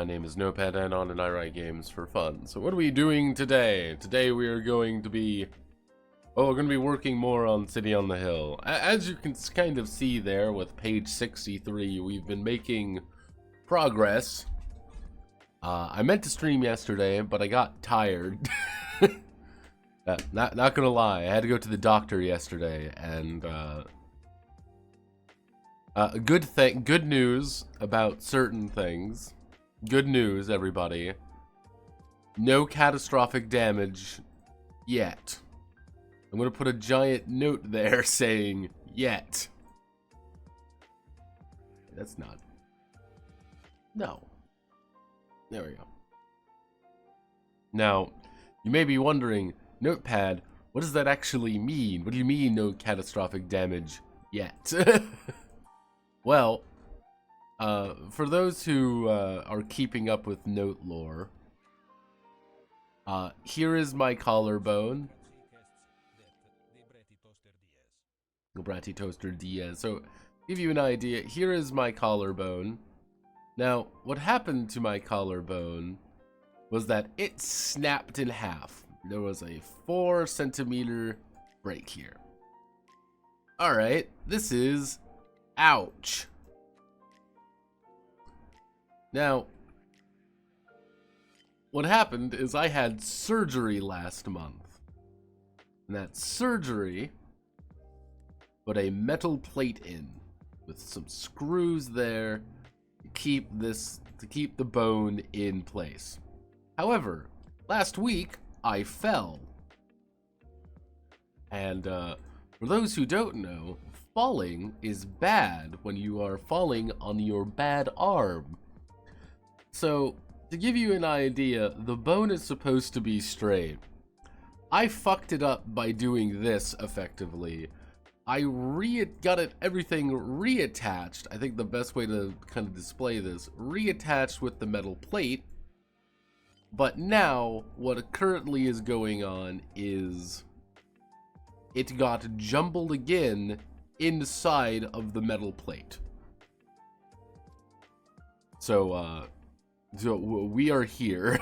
my name is Notepad and I write games for fun. So what are we doing today? Today we are going to be... Oh, we're going to be working more on City on the Hill. As you can kind of see there with page 63, we've been making progress. I meant to stream yesterday, but I got tired. Not gonna lie, I had to go to the doctor yesterday, and good news about certain things. Good news, everybody. No catastrophic damage yet. I'm gonna put a giant note there saying yet. That's not. No. There we go. Now, you may be wondering, Notepad, what does that actually mean? What do you mean no catastrophic damage yet? Well, for those who are keeping up with Note lore, here is my collarbone. Bratty Toaster Diaz. So, to give you an idea, here is my collarbone. Now, what happened to my collarbone was that it snapped in half. There was a 4-centimeter break here. Alright, this is... ouch. Now, what happened is I had surgery last month. And that surgery put a metal plate in with some screws there to keep the bone in place. However, last week I fell. And for those who don't know, falling is bad when you are falling on your bad arm. So, to give you an idea, the bone is supposed to be straight. I fucked it up by doing this effectively. I got everything reattached. I think the best way to kind of display this, reattached with the metal plate. But now, what currently is going on is it got jumbled again inside of the metal plate. So we are here.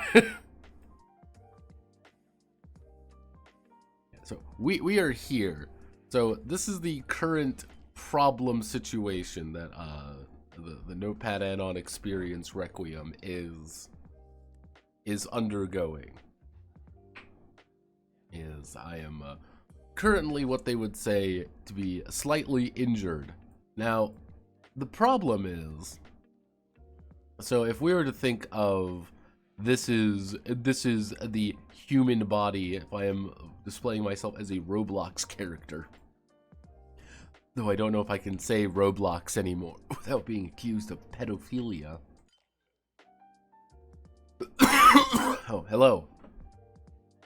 So we are here. So this is the current problem situation that the Notepad add-on experience Requiem is undergoing. I am currently what they would say to be slightly injured. Now, the problem is, so if we were to think of this is the human body, if I am displaying myself as a Roblox character, though I don't know if I can say Roblox anymore without being accused of pedophilia. Oh, hello.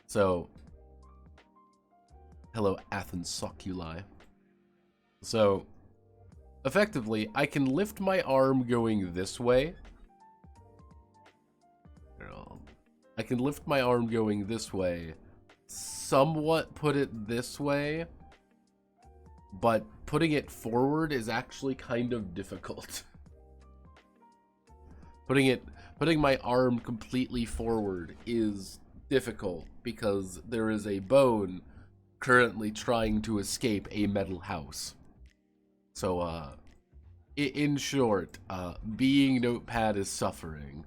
So, hello, Athens Soculi. So, effectively, I can lift my arm going this way. I can lift my arm going this way, somewhat put it this way, but putting it forward is actually kind of difficult. Putting my arm completely forward is difficult because there is a bone currently trying to escape a metal house. So, in short, being Notepad is suffering.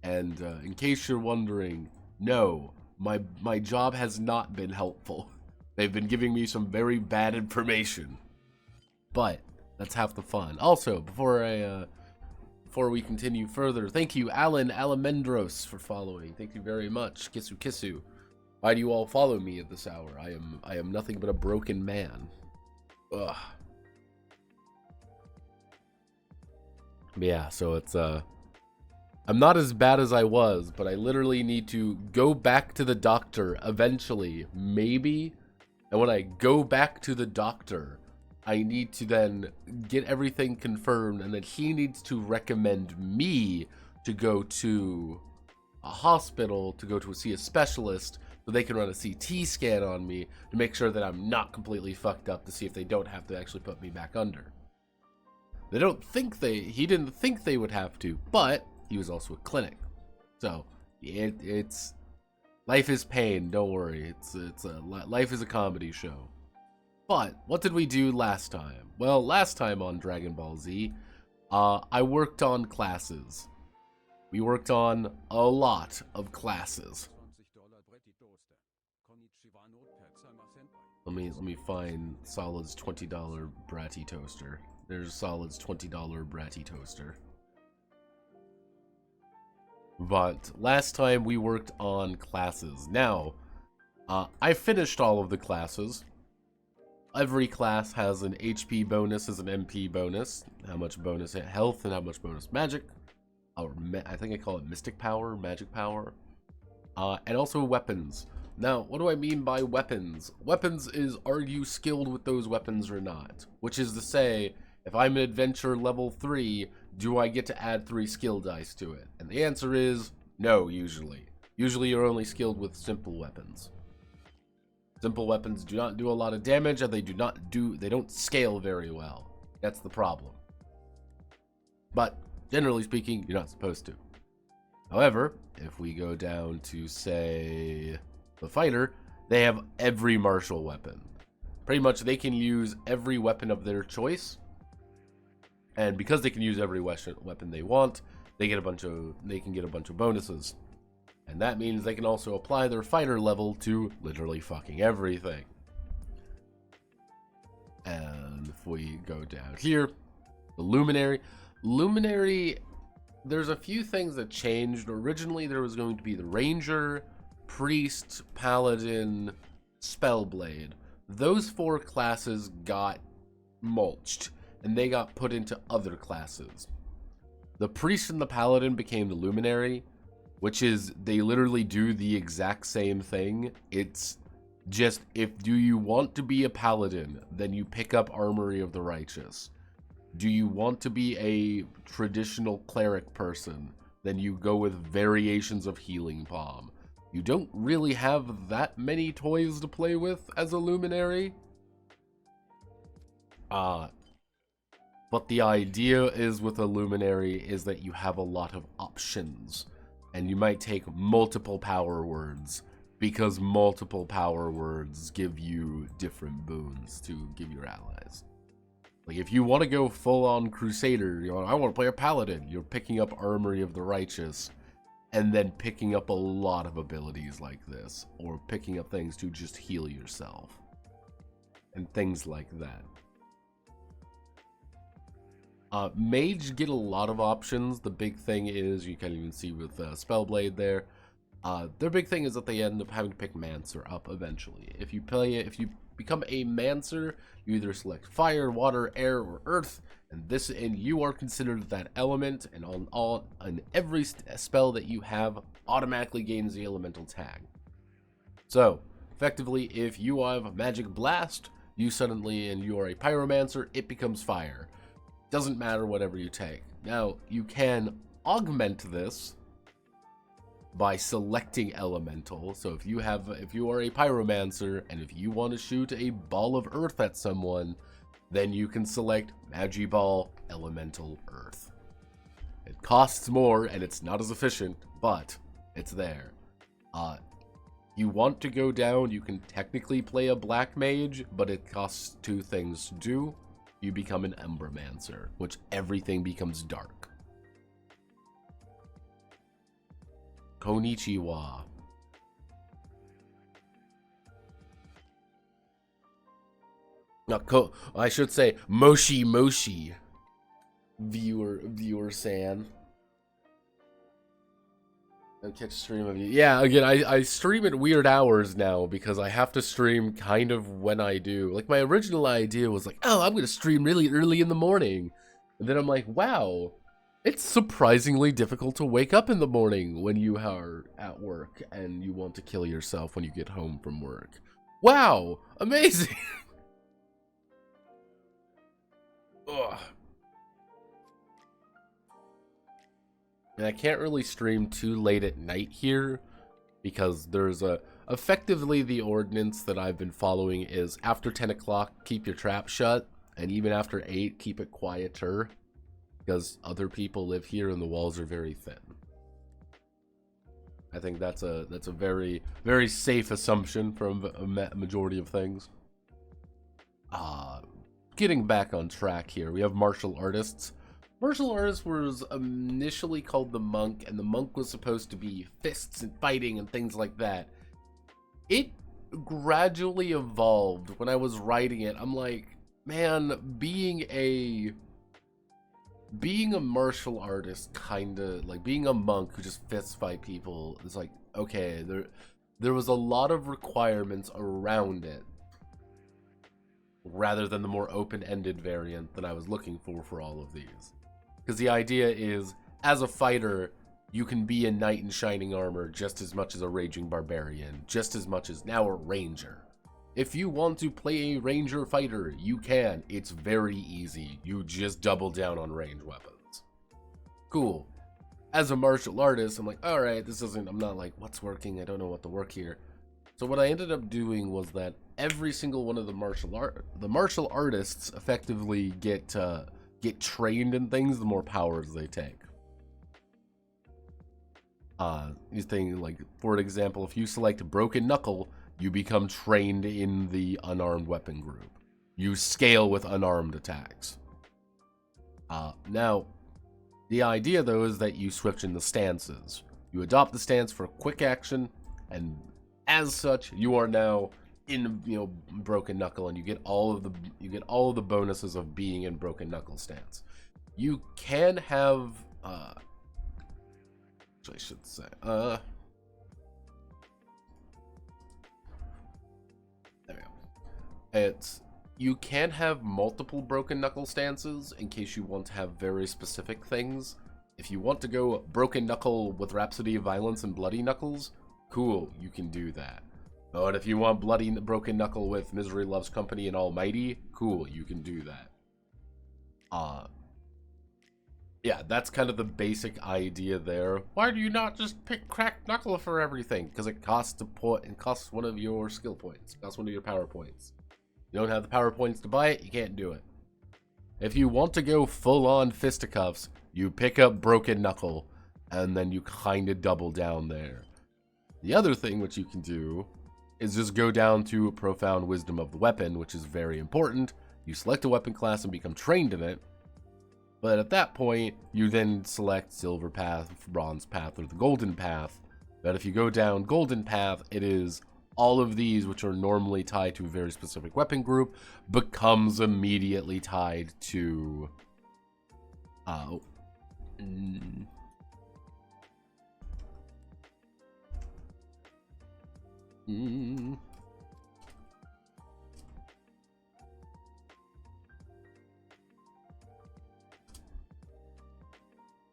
And in case you're wondering, no, my job has not been helpful. They've been giving me some very bad information. But that's half the fun. Also, before we continue further, thank you, Alan Alamendros, for following. Thank you very much. Kissu Kissu. Why do you all follow me at this hour? I am nothing but a broken man. Ugh. But yeah, so it's I'm not as bad as I was, but I literally need to go back to the doctor eventually, maybe. And when I go back to the doctor, I need to then get everything confirmed, and then he needs to recommend me to go to a hospital, to go to see a specialist, so they can run a CT scan on me to make sure that I'm not completely fucked up, to see if they don't have to actually put me back under. He didn't think they would have to, but he was also a clinic. So it's life is pain. Don't worry. Life is a comedy show. But what did we do last time? Well, last time on Dragon Ball Z, I worked on classes. We worked on a lot of classes. Let me find Solid's $20 Bratty Toaster. There's Solid's $20 Bratty Toaster. But last time we worked on classes. Now, I finished all of the classes. Every class has an HP bonus as an MP bonus. How much bonus health and how much bonus magic. Or I think I call it mystic power, magic power. And also weapons. Now, what do I mean by weapons? Weapons is, are you skilled with those weapons or not? Which is to say, if I'm an adventure level 3, do I get to add 3 skill dice to it? And the answer is no, usually. Usually you're only skilled with simple weapons. Simple weapons do not do a lot of damage, and they don't scale very well. That's the problem. But generally speaking, you're not supposed to. However, if we go down to, say, the fighter, they have every martial weapon. Pretty much they can use every weapon of their choice. And because they can use every weapon they want, they can get a bunch of bonuses. And that means they can also apply their fighter level to literally fucking everything. And if we go down here, the Luminary. Luminary, there's a few things that changed. Originally, there was going to be the Ranger, Priest, Paladin, Spellblade. Those 4 classes got mulched, and they got put into other classes. The Priest and the Paladin became the Luminary, which is, they literally do the exact same thing. It's just, do you want to be a Paladin, then you pick up Armory of the Righteous. Do you want to be a traditional cleric person, then you go with variations of Healing Palm. You don't really have that many toys to play with as a Luminary. But the idea is with a Luminary is that you have a lot of options. And you might take multiple power words, because multiple power words give you different boons to give your allies. Like, if you want to go full-on Crusader, I want to play a Paladin, you're picking up Armory of the Righteous, and then picking up a lot of abilities like this, or picking up things to just heal yourself, and things like that. Mage get a lot of options. The big thing is, you can even see with Spellblade there, their big thing is that they end up having to pick Mancer up eventually. If you become a Mancer, you either select fire, water, air, or earth, and you are considered that element, and on every spell that you have automatically gains the elemental tag. So effectively, if you have Magic Blast, you are a Pyromancer, it becomes fire. Doesn't matter whatever you take. Now, you can augment this by selecting elemental. So if you are a Pyromancer, and if you want to shoot a ball of earth at someone, then you can select Magiball Elemental Earth. It costs more, and it's not as efficient, but it's there. You want to go down, you can technically play a Black Mage, but it costs 2 things to do. You become an Embermancer, which everything becomes dark. Konnichiwa. I should say Moshi Moshi. Viewer San. And catch a stream of you. Yeah, again, I stream at weird hours now because I have to stream kind of when I do. Like, my original idea was like, oh, I'm going to stream really early in the morning. And then I'm like, wow, it's surprisingly difficult to wake up in the morning when you are at work and you want to kill yourself when you get home from work. Wow, amazing. Ugh. And I can't really stream too late at night here because there's effectively the ordinance that I've been following is after 10 o'clock, keep your trap shut, and even after 8, keep it quieter. because other people live here and the walls are very thin. I think that's a very, very safe assumption from a majority of things. Getting back on track here, we have martial artists. Martial artist was initially called the monk, and the monk was supposed to be fists and fighting and things like that. It gradually evolved. When I was writing it, I'm like, man, being a martial artist, kind of like being a monk who just fist fight people, is like, okay, there was a lot of requirements around it rather than the more open-ended variant that I was looking for all of these. Because the idea is, as a fighter, you can be a knight in shining armor just as much as a raging barbarian, just as much as now a ranger. If you want to play a ranger fighter, you can. It's very easy. You just double down on ranged weapons. Cool. As a martial artist, I'm like, alright, I'm not like, what's working? I don't know what to work here. So what I ended up doing was that every single one of the martial artists effectively get trained in things the more powers they take. You think, like, for example, if you select Broken Knuckle, you become trained in the unarmed weapon group. You scale with unarmed attacks. Now, the idea though is that you switch in the stances. You adopt the stance for quick action, and as such, you are now in, Broken Knuckle, and you get all of the bonuses of being in Broken Knuckle stance. You can have I should say there we go. You can have multiple Broken Knuckle stances in case you want to have very specific things. If you want to go Broken Knuckle with Rhapsody of Violence and Bloody Knuckles, cool, you can do that. But if you want Broken Knuckle with Misery Loves Company and Almighty, cool, you can do that. Yeah, that's kind of the basic idea there. Why do you not just pick Cracked Knuckle for everything? Because it costs it costs one of your skill points. It costs one of your power points. You don't have the power points to buy it, you can't do it. If you want to go full-on fisticuffs, you pick up Broken Knuckle, and then you kind of double down there. The other thing which you can do is just go down to Profound Wisdom of the Weapon, which is very important. You select a weapon class and become trained in it. But at that point, you then select Silver Path, Bronze Path, or the Golden Path. But if you go down Golden Path, it is all of these, which are normally tied to a very specific weapon group, becomes immediately tied to...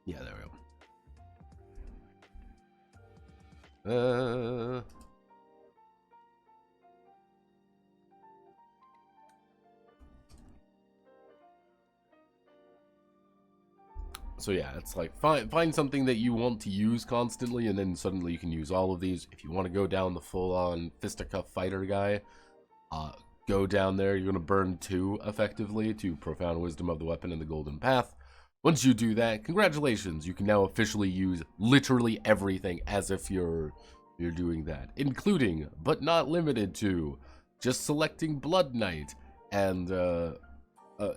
Yeah, there we go. So yeah, it's like find something that you want to use constantly, and then suddenly you can use all of these. If you want to go down the full-on fisticuff fighter guy, go down there. You're gonna burn 2 effectively to Profound Wisdom of the Weapon and the Golden Path. Once you do that, congratulations, you can now officially use literally everything as if you're doing that, including, but not limited to, just selecting Blood Knight and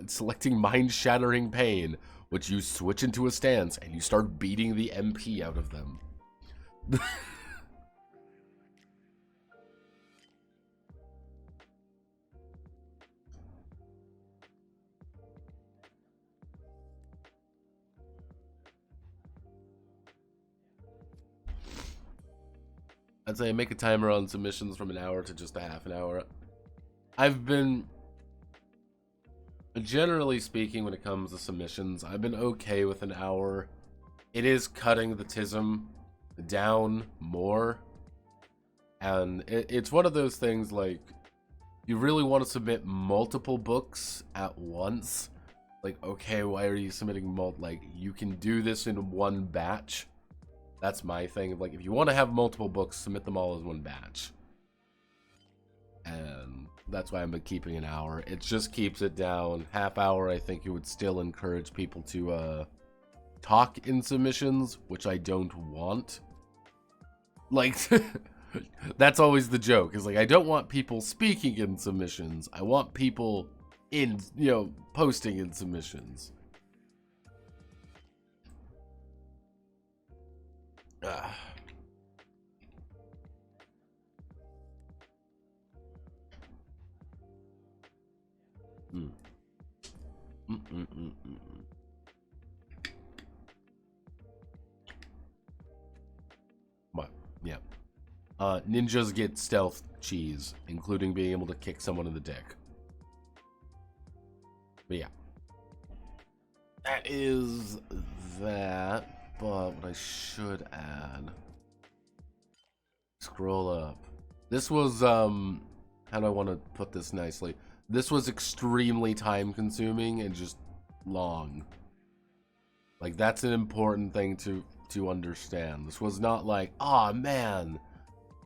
selecting Mind-Shattering Pain, which you switch into a stance and you start beating the MP out of them. I'd say make a timer on submissions from an hour to just a half an hour. I've been, generally speaking, when it comes to submissions, I've been okay with an hour. It is cutting the TISM down more. And it's one of those things, like, you really want to submit multiple books at once. Like, okay, why are you submitting like, you can do this in one batch. That's my thing. Like, if you want to have multiple books, submit them all as one batch. And That's why I'm keeping an hour. It just keeps it down. Half hour, I think it would still encourage people to talk in submissions, which I don't want. Like, that's always the joke. Is like, I don't want people speaking in submissions. I want people in, posting in submissions. Ah. Mm. But, yeah. Ninjas get stealth cheese, including being able to kick someone in the dick. But yeah. That is that, but what I should add... Scroll up. This was, how do I want to put this nicely? This was extremely time-consuming and just long. Like, that's an important thing to understand. This was not like, oh man,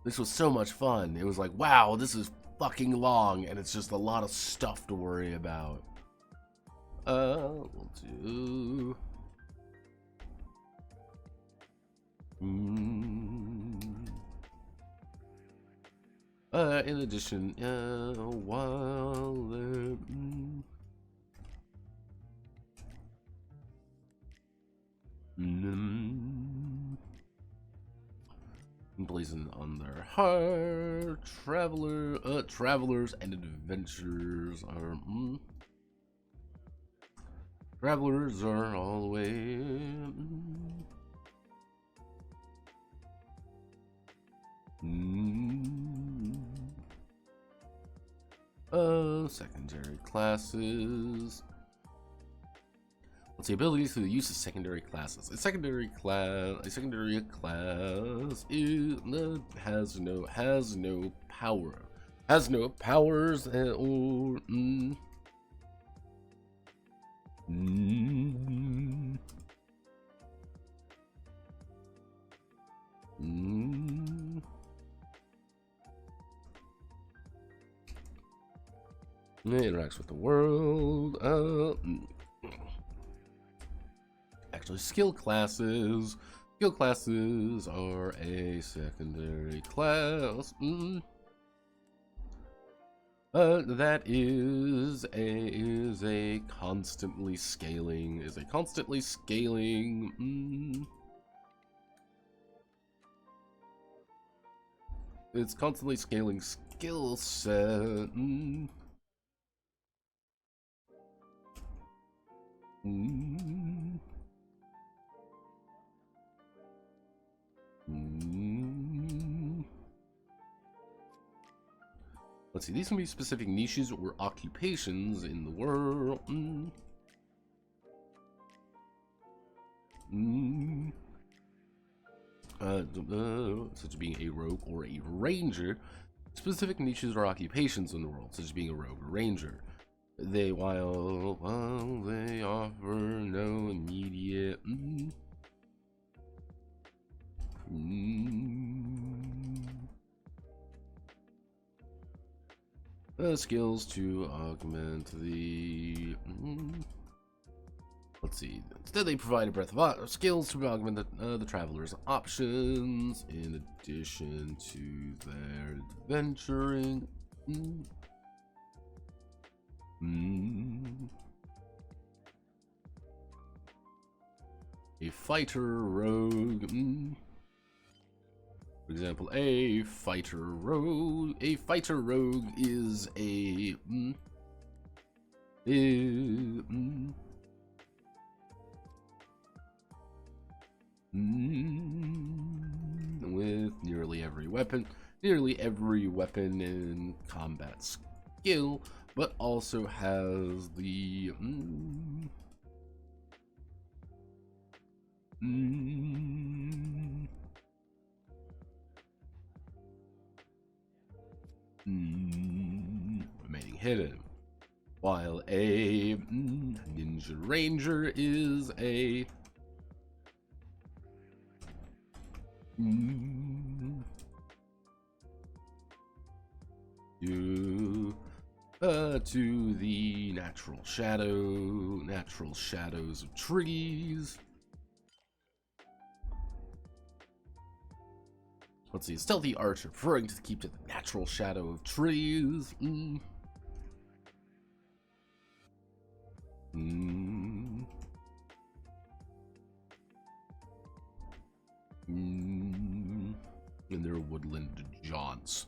this was so much fun. It was like, wow, this is fucking long, and it's just a lot of stuff to worry about. We'll do... in addition, while they're... Blazing on their heart, travelers and adventurers are... Travelers are all the way... secondary classes. What's the abilities to the use of secondary classes? A secondary class is, has no power. Has no powers or It interacts with the world. Actually, skill classes. Skill classes are a secondary class. That is a constantly scaling. It's constantly scaling skill set. Let's see, these can be specific niches or occupations in the world. Such as being a rogue or a ranger. Specific niches or occupations in the world, such as being a rogue or ranger. While they offer no immediate skills to augment the let's see. Instead, they provide a breadth of skills to augment the traveler's options in addition to their adventuring. A fighter rogue. For example, a fighter rogue. A fighter rogue is a with nearly every weapon in combat skill, but also has the remaining hidden, while a ninja ranger is a To the natural shadows of trees. Let's see, stealthy archer, preferring to keep to the natural shadow of trees. And their woodland jaunts.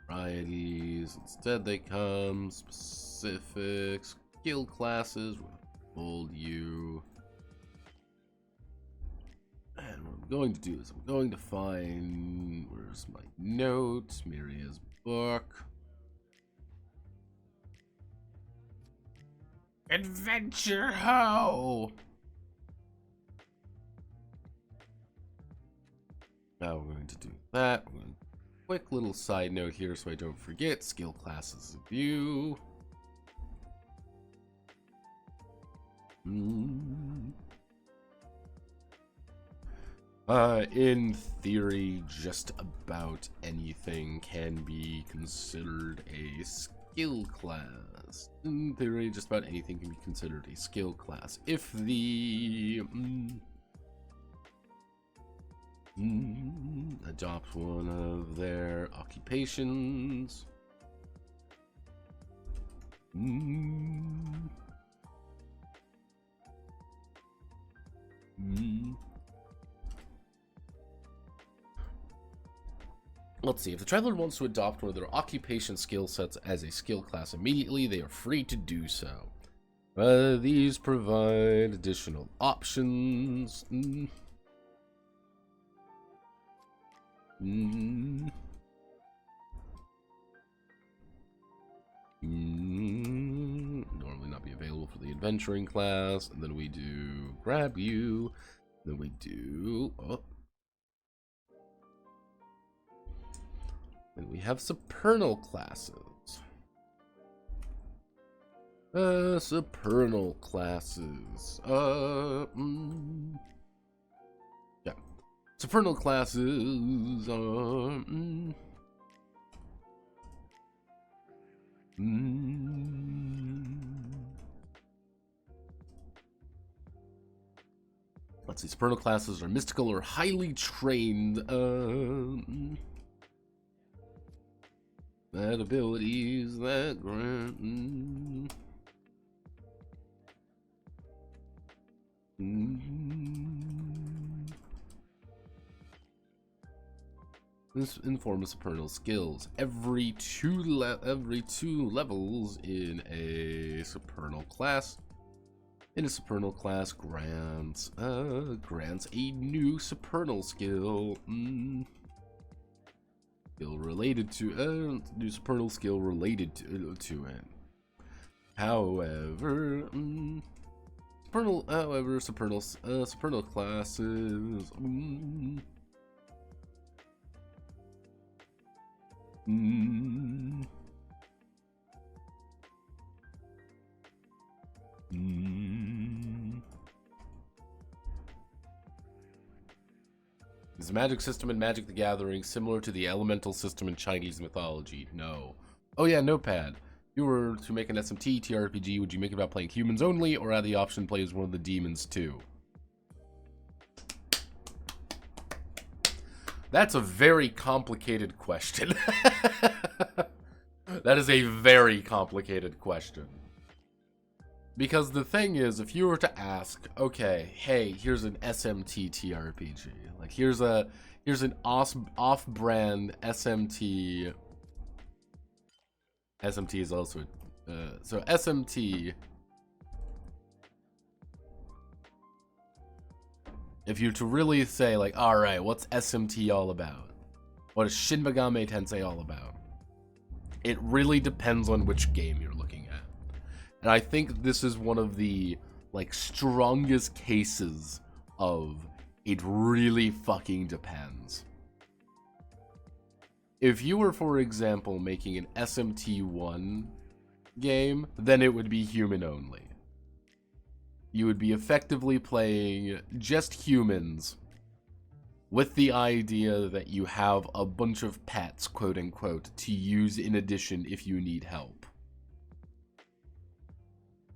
Varieties. Instead, they come specific skill classes. Hold you. And what I'm going to do is I'm going to find, where's my note? Miria's book. Adventure Ho! Now we're going to do that. Quick little side note here so I don't forget. Skill classes of view. In theory, just about anything can be considered a skill class. In theory, just about anything can be considered a skill class. If the... adopt one of their occupations. Let's see, if the traveler wants to adopt one of their occupation skill sets as a skill class immediately, they are free to do so. These provide additional options. Normally not be available for the adventuring class, and then we do grab you, then we do then we have supernal classes. Supernal classes. Yeah. Supernal classes are... Let's see, supernal classes are mystical or highly trained, that abilities that grant... This informs supernal skills. Every two levels in a supernal class. Grants a new supernal skill. Related to new supernal skill related to it. However, supernal classes. Is the magic system in Magic the Gathering similar to the elemental system in Chinese mythology? No. Oh yeah, Notepad. If you were to make an SMT TRPG, would you make it about playing humans only, or add the option play as one of the demons too? That's a very complicated question. That is a very complicated question. Because the thing is, if you were to ask, okay, hey, here's an SMT TRPG. Like, here's an off-brand SMT. SMT is also... so SMT... If you're to really say, like, alright, what's SMT all about? What is Shin Megami Tensei all about? It really depends on which game you're looking at. And I think this is one of the, like, strongest cases of it really fucking depends. If you were, for example, making an SMT1 game, then it would be human only. You would be effectively playing just humans with the idea that you have a bunch of pets, quote unquote, to use in addition if you need help.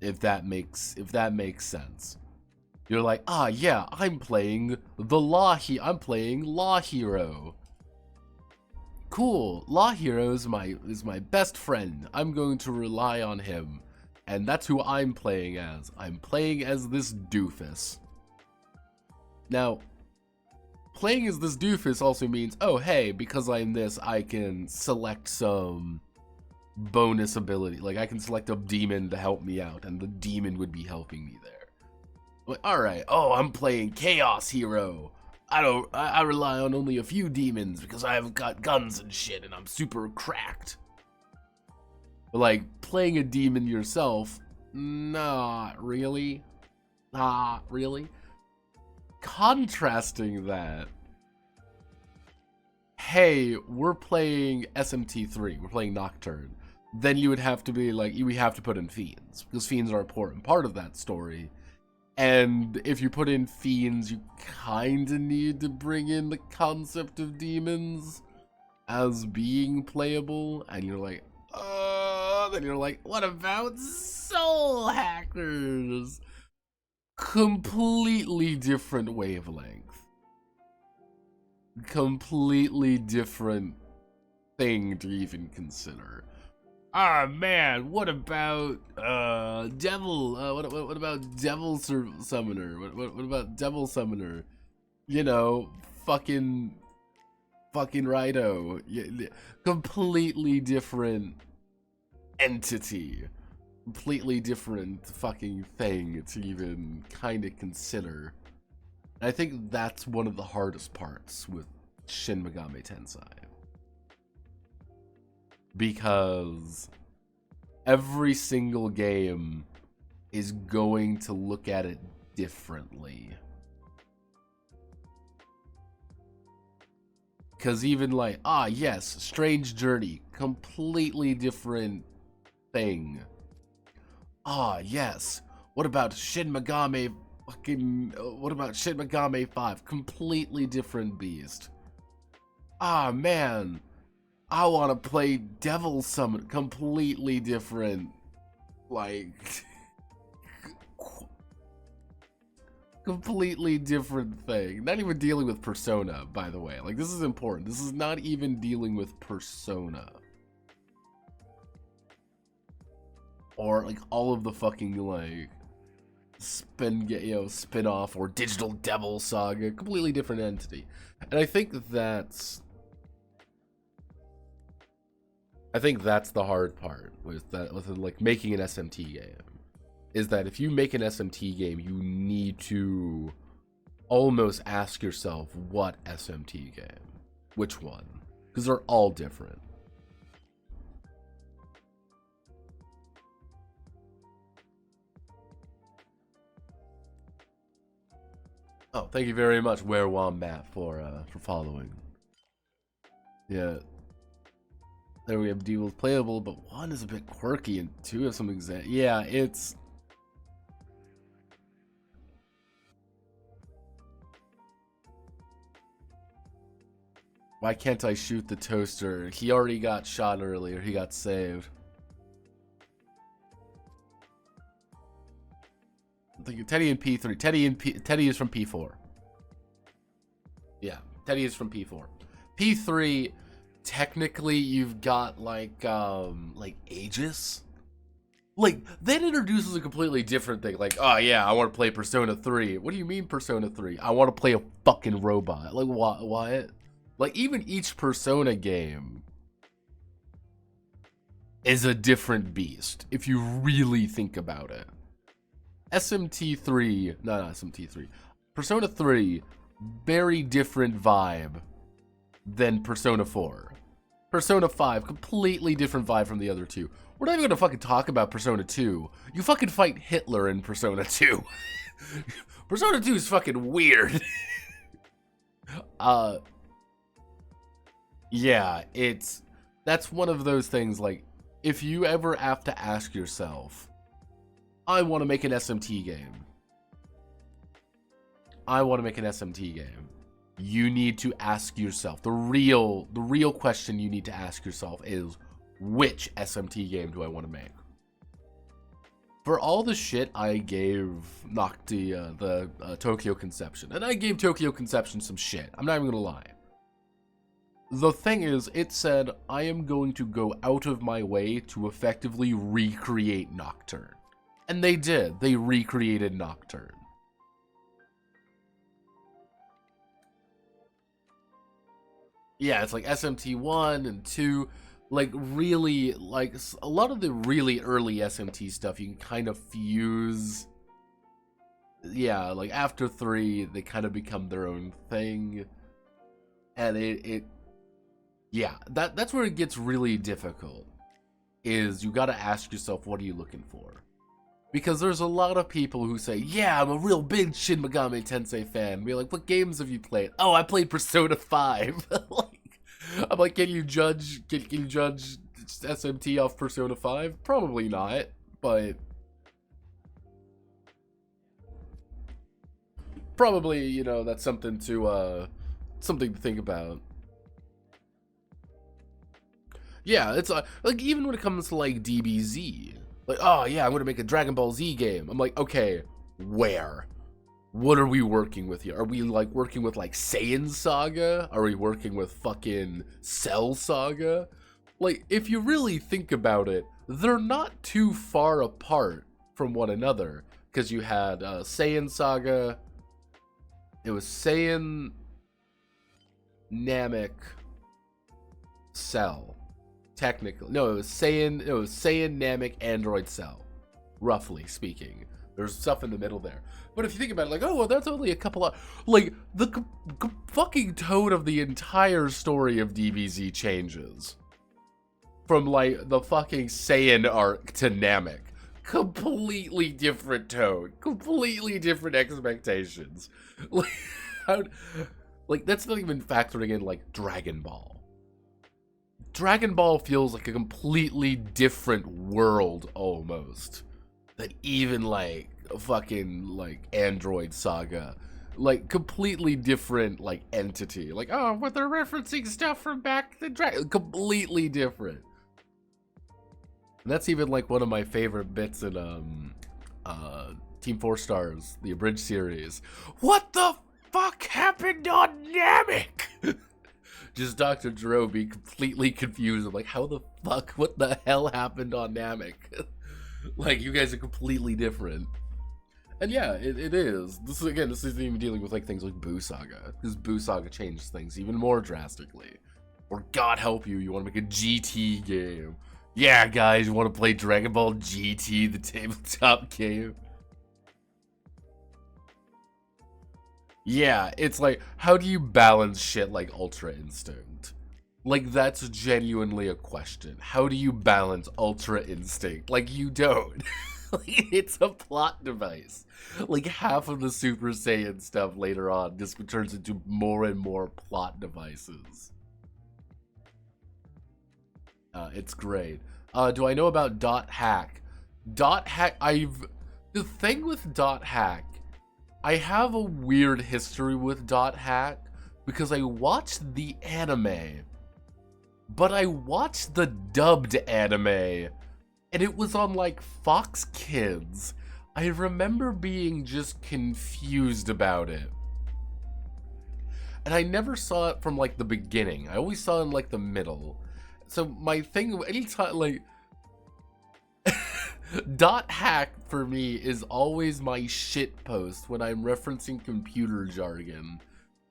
If that makes sense. You're like, ah, yeah, I'm playing Law Hero. Cool, Law Hero is my best friend. I'm going to rely on him. And that's who I'm playing as. I'm playing as this doofus. Now, playing as this doofus also means, oh hey, because I'm this, I can select some bonus ability. Like, I can select a demon to help me out, and the demon would be helping me there. Like, alright, oh, I'm playing Chaos Hero. I rely on only a few demons because I've got guns and shit and I'm super cracked. But like, playing a demon yourself, not really. Not really. Contrasting that, hey, we're playing SMT3, we're playing Nocturne. Then you would have to be like, you would have to put in Fiends, because Fiends are an important part of that story. And if you put in Fiends, you kinda need to bring in the concept of demons as being playable, and you're like, then you're like, what about Soul Hackers? Completely different wavelength. Completely different thing to even consider. Ah man, what about Devil? What about Devil Summoner? What about Devil Summoner? You know, fucking Rido. Yeah, completely different entity. Completely different fucking thing to even kind of consider. And I think that's one of the hardest parts with Shin Megami Tensei. Because every single game is going to look at it differently. Because even like, ah yes, Strange Journey, completely different thing. Ah yes, what about Shin Megami what about Shin Megami 5? Completely different beast. Ah man, I want to play Devil Summon. Completely different, like, completely different thing. Not even dealing with Persona, by the way. Like, this is important. This is not even dealing with Persona. Or, like, all of the fucking, like, spin-off or Digital Devil Saga. Completely different entity. And I think that's the hard part with like making an SMT game, is that if you make an SMT game, you need to almost ask yourself, what SMT game? Which one? Because they're all different. Oh, thank you very much, Wombat, for following. Yeah. There we have Devil's playable, but 1 is a bit quirky and 2 have some yeah, it's... Why can't I shoot the toaster? He already got shot earlier, he got saved. I'm thinking Teddy and P3. Teddy is from P4. Yeah, Teddy is from P4. P3... Technically, you've got like Aegis. Like, that introduces a completely different thing. Like, oh yeah, I want to play Persona 3. What do you mean Persona 3? I want to play a fucking robot. Like, what? Like, even each Persona game is a different beast, if you really think about it. SMT3, not SMT3. Persona 3, very different vibe than Persona 4. Persona 5, completely different vibe from the other two. We're not even gonna fucking talk about Persona 2. You fucking fight Hitler in Persona 2. Persona 2 is fucking weird. Yeah, that's one of those things, like, if you ever have to ask yourself, I want to make an SMT game. you need to ask yourself, the real question you need to ask yourself is, which SMT game do I want to make? For all the shit I gave Nocti, the Tokyo Conception, and I gave Tokyo Conception some shit, I'm not even gonna lie. The thing is, it said, I am going to go out of my way to effectively recreate Nocturne. And they did. They recreated Nocturne. Yeah, it's like SMT 1 and 2. Like, really, like, a lot of the really early SMT stuff you can kind of fuse. Yeah, like, after 3, they kind of become their own thing. And yeah, that's where it gets really difficult. Is you gotta ask yourself, what are you looking for? Because there's a lot of people who say, yeah, I'm a real big Shin Megami Tensei fan. We're like, what games have you played? Oh, I played Persona 5. I'm like, can you judge SMT off Persona 5? Probably not, but probably, you know, that's something to think about. Yeah, it's like, even when it comes to like DBZ, like, oh yeah, I'm gonna make a Dragon Ball Z game. I'm like, okay, where? What are we working with here? Are we like working with like Saiyan Saga? Are we working with fucking Cell Saga? Like, if you really think about it, they're not too far apart from one another. Because you had Saiyan Saga, it was Saiyan, Namek, Cell. Technically, no, it was Saiyan, Namek, Android, Cell, roughly speaking. There's stuff in the middle there. But if you think about it, like, oh, well, that's only a couple of, like, the fucking tone of the entire story of DBZ changes. From, like, the fucking Saiyan arc to Namek. Completely different tone. Completely different expectations. Like, that's not even factoring in, like, Dragon Ball. Dragon Ball feels like a completely different world, almost, than even, like, fucking, like, Android Saga. Like, completely different, like, entity. Like, oh, but they're referencing stuff from back to Dragon. Completely different. And that's even, like, one of my favorite bits in, Team 4 Stars, the Abridged series. What the fuck happened on Namek? Just Dr. Jerome being completely confused. I'm like, how the fuck? What the hell happened on Namek? Like, you guys are completely different. And yeah, it is. This isn't even dealing with like things like Boo Saga. Because Boo Saga changed things even more drastically. Or God help you, you want to make a GT game. Yeah, guys, you want to play Dragon Ball GT, the tabletop game? Yeah, it's like, how do you balance shit like Ultra Instinct? Like, that's genuinely a question. How do you balance Ultra Instinct? Like, you don't. Like, it's a plot device. Like, half of the Super Saiyan stuff later on just turns into more and more plot devices. It's great. Do I know about Dot Hack? Dot Hack, the thing with Dot Hack, I have a weird history with Dot Hack because I watched the anime, but I watched the dubbed anime, and it was on like Fox Kids. I remember being just confused about it. And I never saw it from like the beginning. I always saw it in like the middle. So my thing, anytime like Dot Hack for me is always my shit post when I'm referencing computer jargon.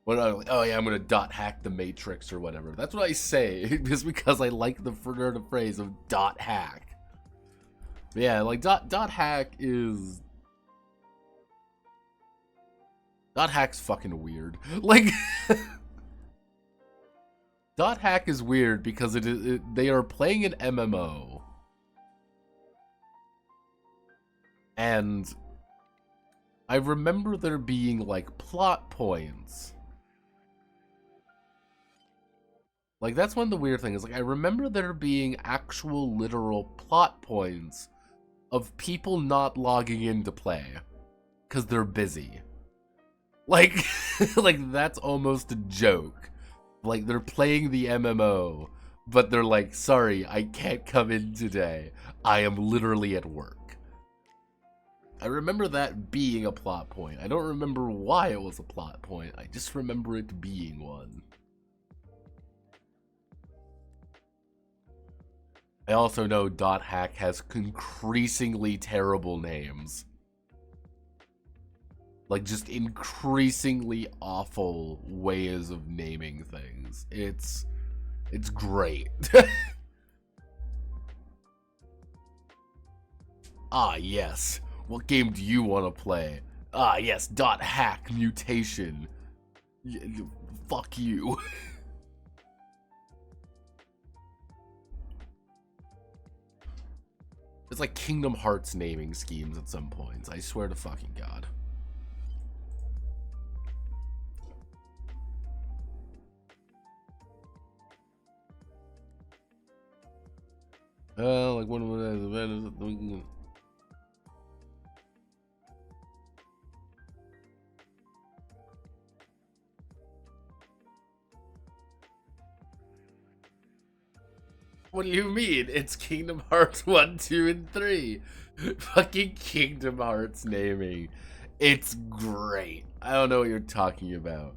When I'm like, oh yeah, I'm gonna dot hack the Matrix or whatever. That's what I say, just because I like the phrase of dot hack. But yeah, like dot hack is... Dot hack's fucking weird. Like, dot hack is weird because they are playing an MMO. And I remember there being like plot points. Like, that's one of the weird things. Like, I remember there being actual literal plot points of people not logging in to play because they're busy. Like, like that's almost a joke. Like they're playing the MMO, but they're like, sorry, I can't come in today. I am literally at work. I remember that being a plot point. I don't remember why it was a plot point. I just remember it being one. I also know .hack has increasingly terrible names. Like, just increasingly awful ways of naming things. It's great. Ah, yes. What game do you want to play? Ah, yes, .hack mutation. Fuck you. It's like Kingdom Hearts naming schemes at some points. I swear to fucking God. Like one of the What do you mean? It's Kingdom Hearts 1, 2, and 3. Fucking Kingdom Hearts naming. It's great. I don't know what you're talking about.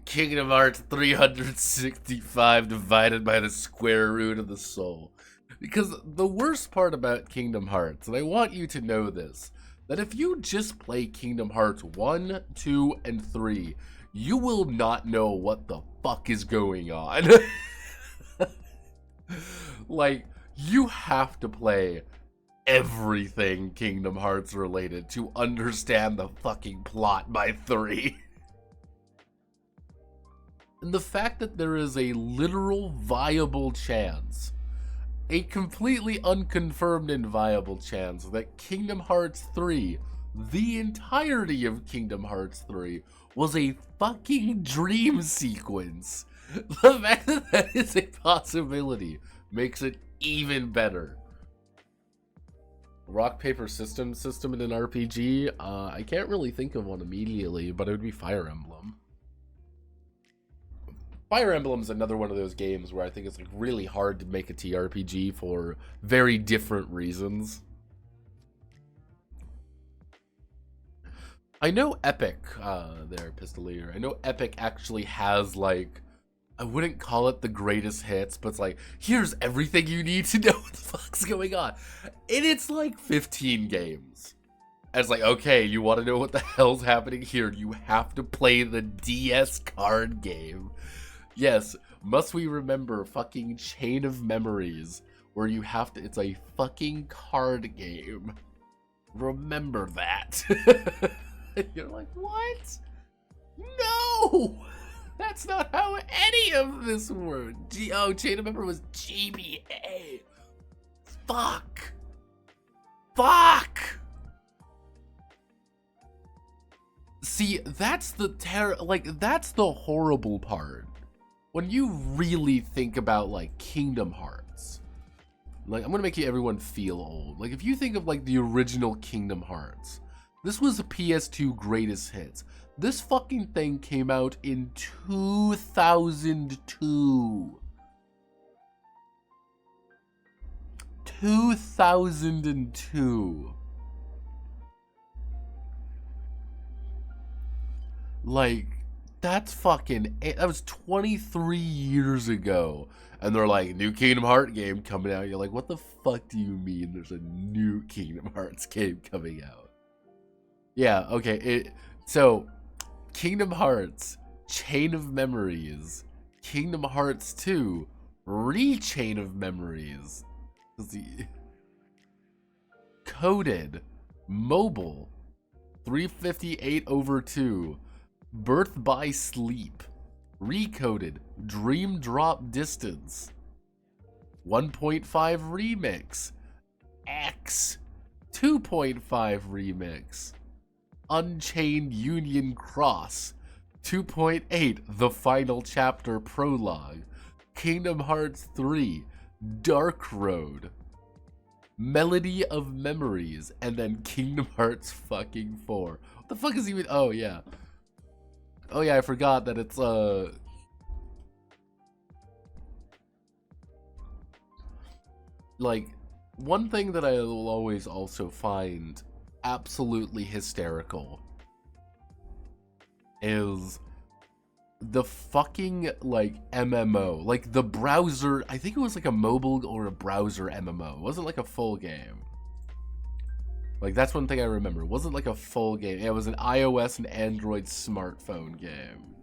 Kingdom Hearts 365 divided by the square root of the soul. Because the worst part about Kingdom Hearts, and I want you to know this, that if you just play Kingdom Hearts 1, 2, and 3, you will not know what the fuck is going on. Like, you have to play everything Kingdom Hearts related to understand the fucking plot by 3. And the fact that there is a literal viable chance, a completely unconfirmed and viable chance, that Kingdom Hearts 3, the entirety of Kingdom Hearts 3, was a fucking dream sequence. The fact that that is a possibility makes it even better. Rock, paper, system in an RPG? I can't really think of one immediately, but it would be Fire Emblem. Fire Emblem is another one of those games where I think it's like really hard to make a TRPG for very different reasons. I know Epic, there, Pistolier. I know Epic actually has, like, I wouldn't call it the greatest hits, but it's like, here's everything you need to know what the fuck's going on. And it's like 15 games. And it's like, okay, you want to know what the hell's happening here? You have to play the DS card game. Yes, must we remember fucking Chain of Memories, where you have to, it's a fucking card game. Remember that. You're like, what? No! That's not how any of this worked. Oh, Chain of Memory was GBA. Fuck. Fuck! See, that's the that's the horrible part. When you really think about, like, Kingdom Hearts, like, I'm gonna make everyone feel old. Like, if you think of, like, the original Kingdom Hearts, this was the PS2 greatest hits. This fucking thing came out in 2002. 2002. Like, that's fucking, that was 23 years ago. And they're like, new Kingdom Hearts game coming out. You're like, what the fuck do you mean there's a new Kingdom Hearts game coming out? Yeah, okay, so, Kingdom Hearts, Chain of Memories, Kingdom Hearts 2, Re-Chain of Memories, Coded, Mobile, 358/2, Birth by Sleep, Recoded, Dream Drop Distance, 1.5 Remix, X, 2.5 Remix, Unchained Union Cross, 2.8 The Final Chapter Prologue, Kingdom Hearts 3, Dark Road, Melody of Memories, and then Kingdom Hearts fucking 4. What the fuck is even, oh yeah. Oh yeah, I forgot that it's like, one thing that I will always also find absolutely hysterical is the fucking, like, MMO. Like, the browser, I think it was like a mobile or a browser MMO. It wasn't like a full game. Like, that's one thing I remember. It wasn't like a full game. It was an iOS and Android smartphone game.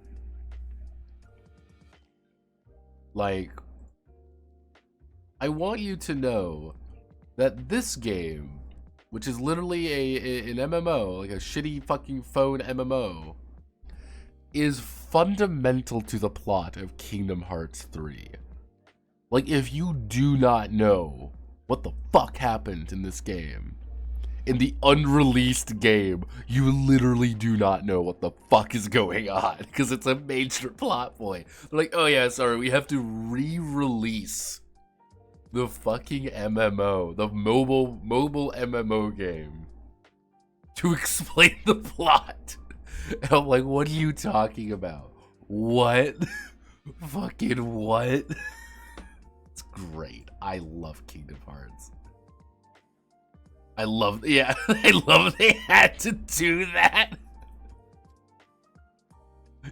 Like, I want you to know that this game, which is literally an MMO, like a shitty fucking phone MMO, is fundamental to the plot of Kingdom Hearts 3. Like, if you do not know what the fuck happened in this game, in the unreleased game, you literally do not know what the fuck is going on, because it's a major plot point. They're like, oh yeah, sorry, we have to re-release the fucking MMO, the mobile MMO game, to explain the plot. And I'm like, what are you talking about? What? Fucking what? It's great. I love Kingdom Hearts. I love they had to do that.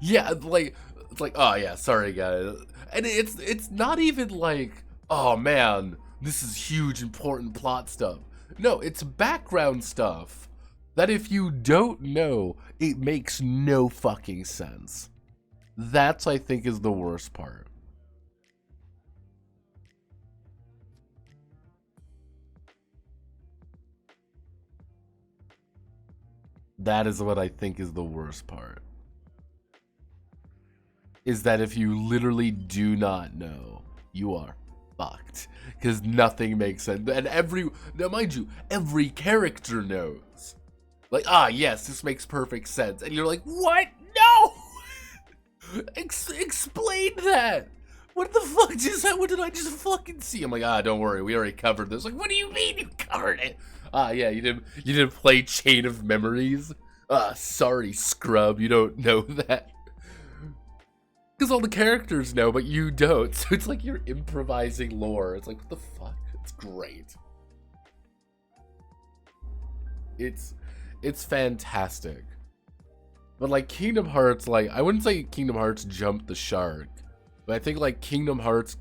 Yeah, like, it's like, oh yeah, sorry guys. And it's not even like, oh man, this is huge important plot stuff. No, it's background stuff that if you don't know, it makes no fucking sense. That's, I think, is the worst part. That is what I think is the worst part. Is that if you literally do not know, you are fucked. Because nothing makes sense. And now mind you, every character knows. Like, ah, yes, this makes perfect sense. And you're like, what? No! Explain that! What the fuck just happened? What did I just fucking see? I'm like, ah, don't worry, we already covered this. Like, what do you mean you covered it? Ah, yeah, you didn't play Chain of Memories? Ah, sorry, scrub, you don't know that. Because all the characters know, but you don't. So it's like you're improvising lore. It's like, what the fuck? It's great. It's fantastic. But like Kingdom Hearts, like, I wouldn't say Kingdom Hearts jumped the shark, but I think like Kingdom Hearts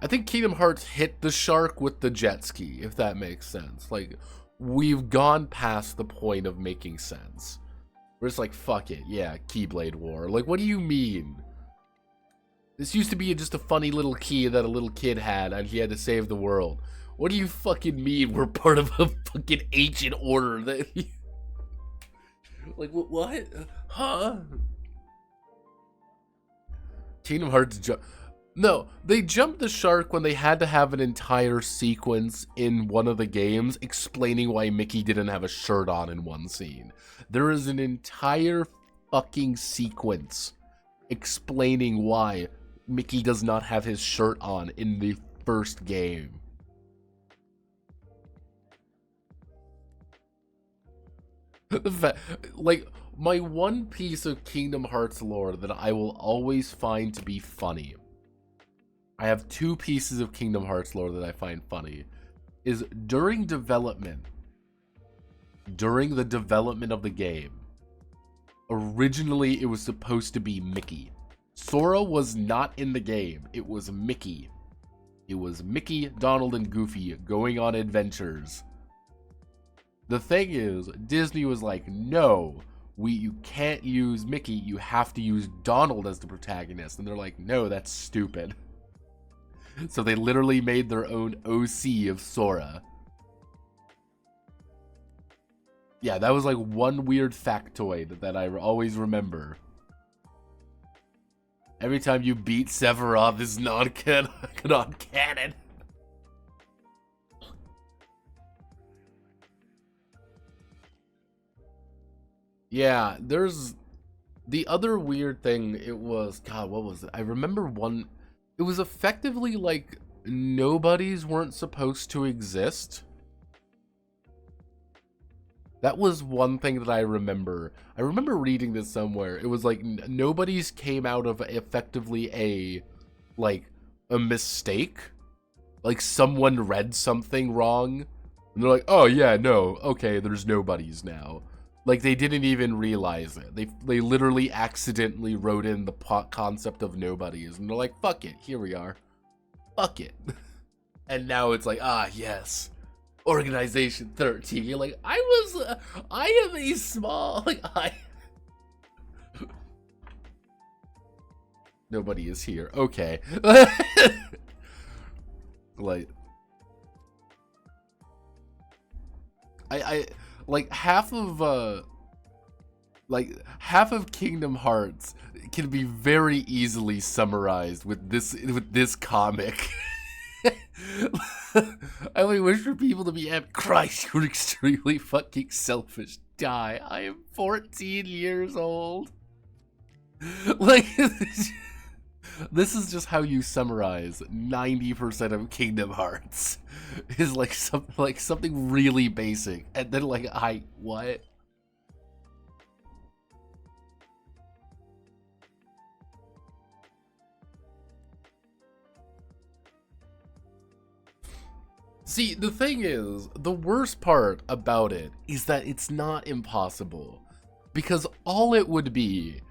I think Kingdom Hearts hit the shark with the jet ski, if that makes sense. Like, we've gone past the point of making sense. We're just like, fuck it, yeah, Keyblade War. Like, what do you mean? This used to be just a funny little key that a little kid had, and he had to save the world. What do you fucking mean we're part of a fucking ancient order that... Like, what? Huh? Kingdom Hearts No, they jumped the shark when they had to have an entire sequence in one of the games explaining why Mickey didn't have a shirt on in one scene. There is an entire fucking sequence explaining why Mickey does not have his shirt on in the first game. Like, my one piece of Kingdom Hearts lore that I will always find to be funny, I have two pieces of Kingdom Hearts lore that I find funny, is during the development of the game, originally it was supposed to be Mickey. Sora was not in the game, it was Mickey. It was Mickey, Donald, and Goofy going on adventures. The thing is, Disney was like, no, you can't use Mickey, you have to use Donald as the protagonist. And they're like, no, that's stupid. So they literally made their own OC of Sora. Yeah, that was like one weird factoid that I always remember. Every time you beat Sephiroth, this is non-canon. Yeah, there's the other weird thing. It was, God, what was it? I remember one. It was effectively like nobodies weren't supposed to exist. That was one thing that I remember. I remember reading this somewhere. It was like nobody's came out of effectively like a mistake. Like someone read something wrong and they're like, "Oh yeah, no. Okay, there's nobodies now." Like they didn't even realize it. They literally accidentally wrote in the concept of nobodies and they're like, "Fuck it. Here we are. Fuck it." And now it's like, "Ah, yes. Organization 13." You're like, I am a small, like, nobody is here. Okay. Like, I, like, half of Kingdom Hearts can be very easily summarized with this comic. I only wish for people to be at Christ, you're extremely fucking selfish. Die. I am 14 years old. Like, this is just how you summarize 90% of Kingdom Hearts. Is like something really basic, and then like what? See, the thing is, the worst part about it is that it's not impossible. Because all it would be,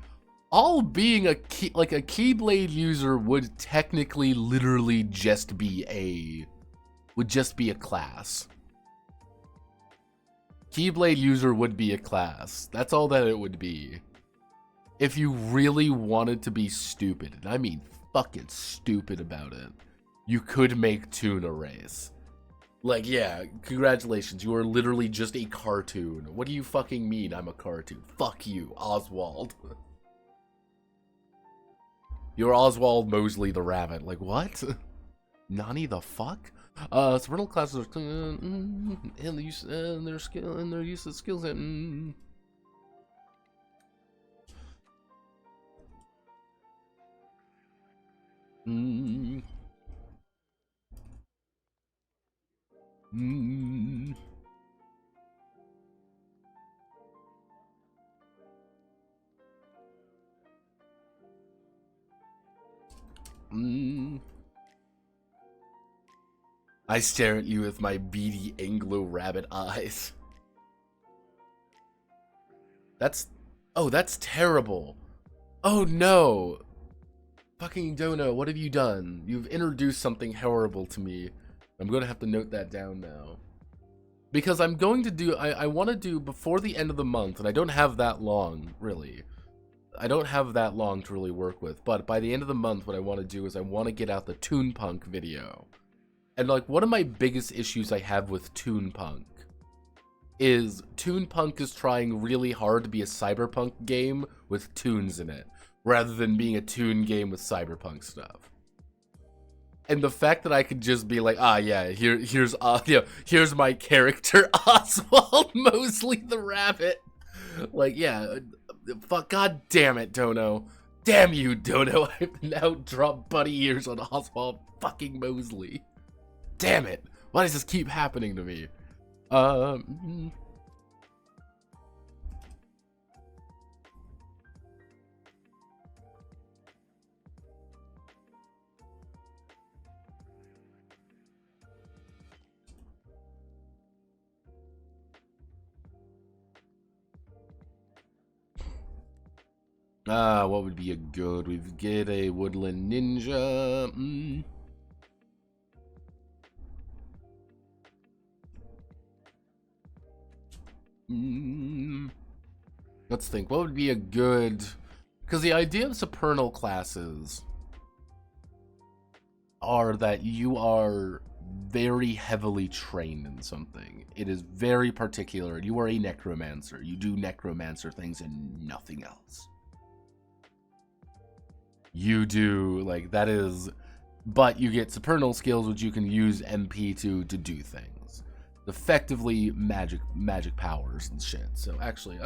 all being a Keyblade user would technically literally just be a class. Keyblade user would be a class. That's all that it would be. If you really wanted to be stupid, and I mean fucking stupid about it, you could make Toon a race. Like, yeah, congratulations, you are literally just a cartoon. What do you fucking mean I'm a cartoon? Fuck you, Oswald. You're Oswald Mosley the rabbit. Like, what? Nani the fuck? Supernal classes are and the use and their skill and their use of skills and mm. Mm. Mm. I stare at you with my beady Anglo rabbit eyes. That's terrible. Oh no. Fucking Dono, what have you done? You've introduced something horrible to me. I'm gonna have to note that down now. Because I'm going to do, I want to do before the end of the month, and I don't have that long, really. I don't have that long to really work with, but by the end of the month, what I want to do is I want to get out the Toonpunk video. And like, one of my biggest issues I have with Toonpunk is Toonpunk is trying really hard to be a cyberpunk game with tunes in it, rather than being a Toon game with cyberpunk stuff. And the fact that I could just be like, yeah, here's my character, Oswald Mosley the rabbit. Like, yeah, fuck, god damn it, Dono. Damn you, Dono. I've now dropped bunny ears on Oswald fucking Mosley. Damn it. Why does this keep happening to me? What would be a good? We've get a woodland ninja. Let's think. What would be a good? Because the idea of supernal classes are that you are very heavily trained in something. It is very particular. You are a necromancer. You do necromancer things and nothing else. You do, like, that is, but you get supernal skills which you can use MP to do things. Effectively magic powers and shit. So actually,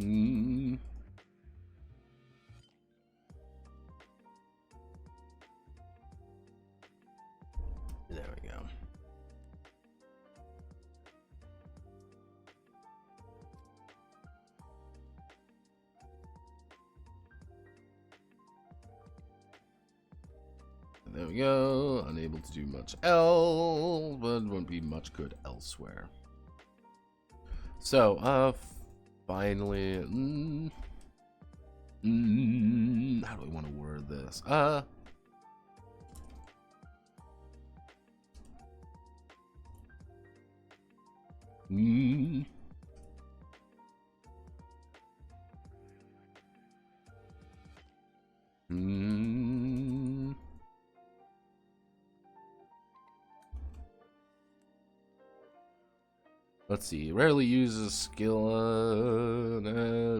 Mm. There we go. There we go. Unable to do much else, but won't be much good elsewhere. So, finally, how do we want to word this? Mm, mm, let's see. Rarely uses skill.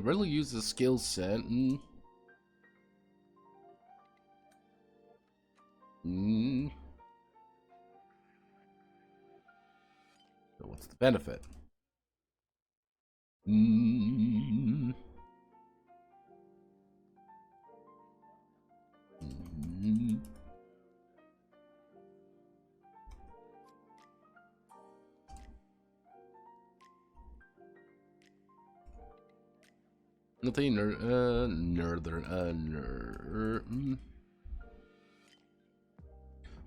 Rarely uses skill set. So what's the benefit? Mm, mm, Nothing.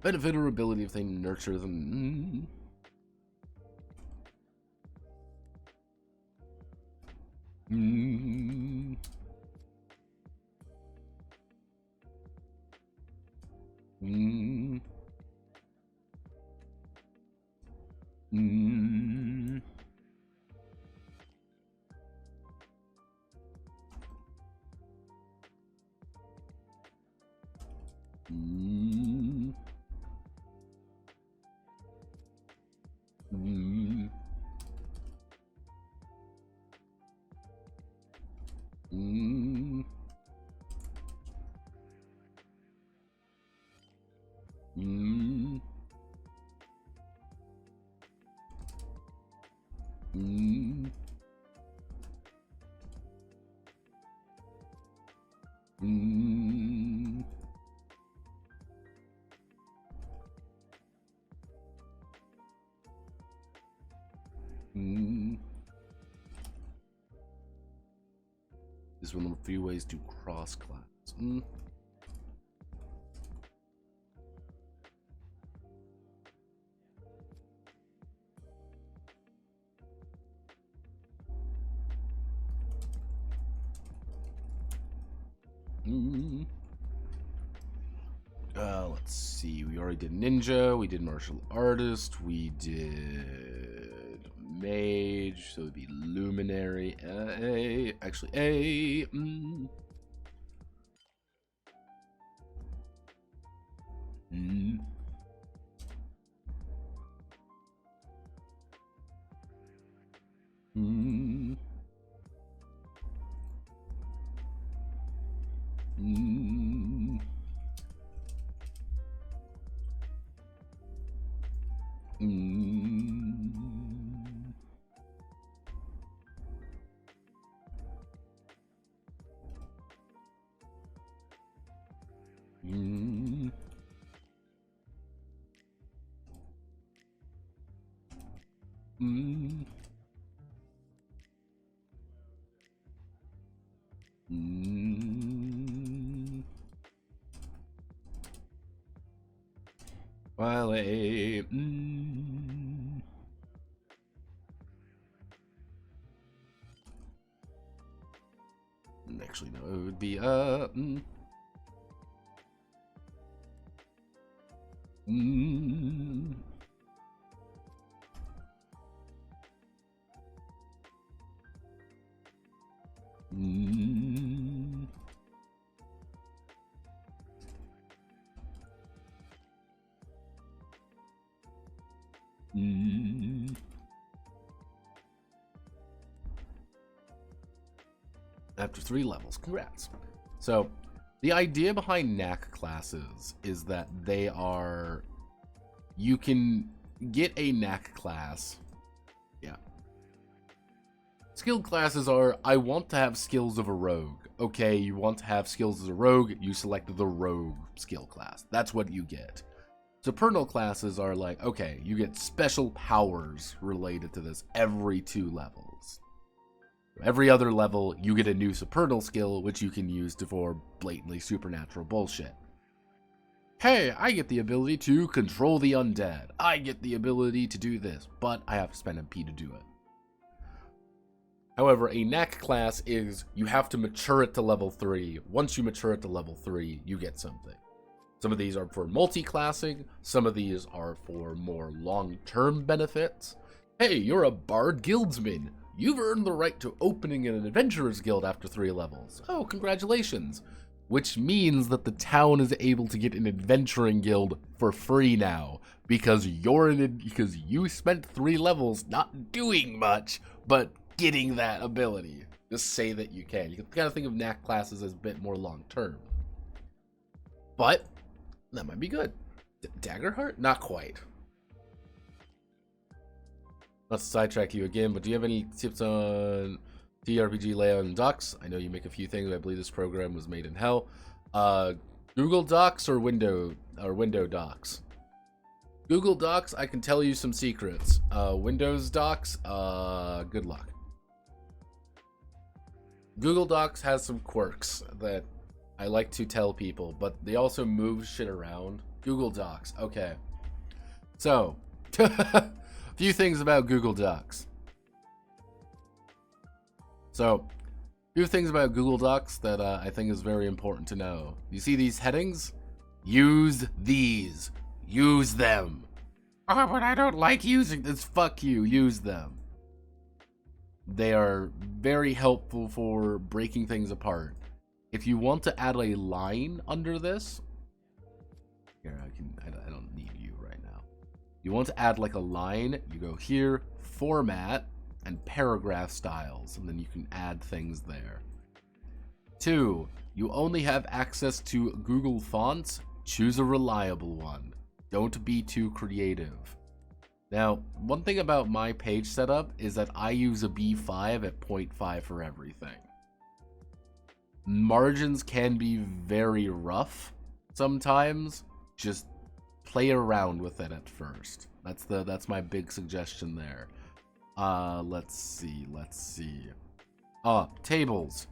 Benefit or ability if they nurture them. Mm, mm, mm, mm, mm, mm, mm, mm, mm, mm. This is one of the few ways to cross class. Let's see. We already did ninja. We did martial artist. We did mage. So it'd be luminary. Actually, a. Mm, mm, mm, mm, mm, mm, mm, mm. While a. Actually, no, it would be mm, mm, mm. After 3 levels, congrats. So, the idea behind knack classes is that they are. You can get a knack class. Yeah. Skill classes are, I want to have skills of a rogue. Okay, you want to have skills as a rogue, you select the rogue skill class. That's what you get. Supernal classes are like, okay, you get special powers related to this every 2 levels. Every other level, you get a new supernal skill, which you can use for blatantly supernatural bullshit. Hey, I get the ability to control the undead. I get the ability to do this, but I have to spend MP to do it. However, a knack class is you have to mature it to level 3. Once you mature it to level 3, you get something. Some of these are for multi-classing, some of these are for more long-term benefits. Hey, you're a Bard Guildsman. You've earned the right to opening an Adventurer's Guild after 3 levels. Oh, congratulations. Which means that the town is able to get an Adventuring Guild for free now, because you spent 3 levels not doing much, but getting that ability. Just say that you can. You gotta think of knack classes as a bit more long-term. But that might be good. Daggerheart? Not quite. Not to sidetrack you again, but do you have any tips on TRPG layout and docs? I know you make a few things. I believe this program was made in hell. Google Docs or Window Docs? Google Docs, I can tell you some secrets. Windows Docs, good luck. Google Docs has some quirks that I like to tell people, but they also move shit around. Google Docs, okay. So, a few things about Google Docs. So, a few things about Google Docs that I think is very important to know. You see these headings? Use these. Use them. Oh, but I don't like using this. Fuck you. Use them. They are very helpful for breaking things apart. If you want to add a line under this, here I don't need you right now. You want to add like a line, you go here, format, and paragraph styles, and then you can add things there. 2, you only have access to Google Fonts. Choose a reliable one. Don't be too creative. Now, one thing about my page setup is that I use a B5 at 0.5 for everything. Margins can be very rough sometimes. Just play around with it at first. That's my big suggestion there. Let's see. Tables.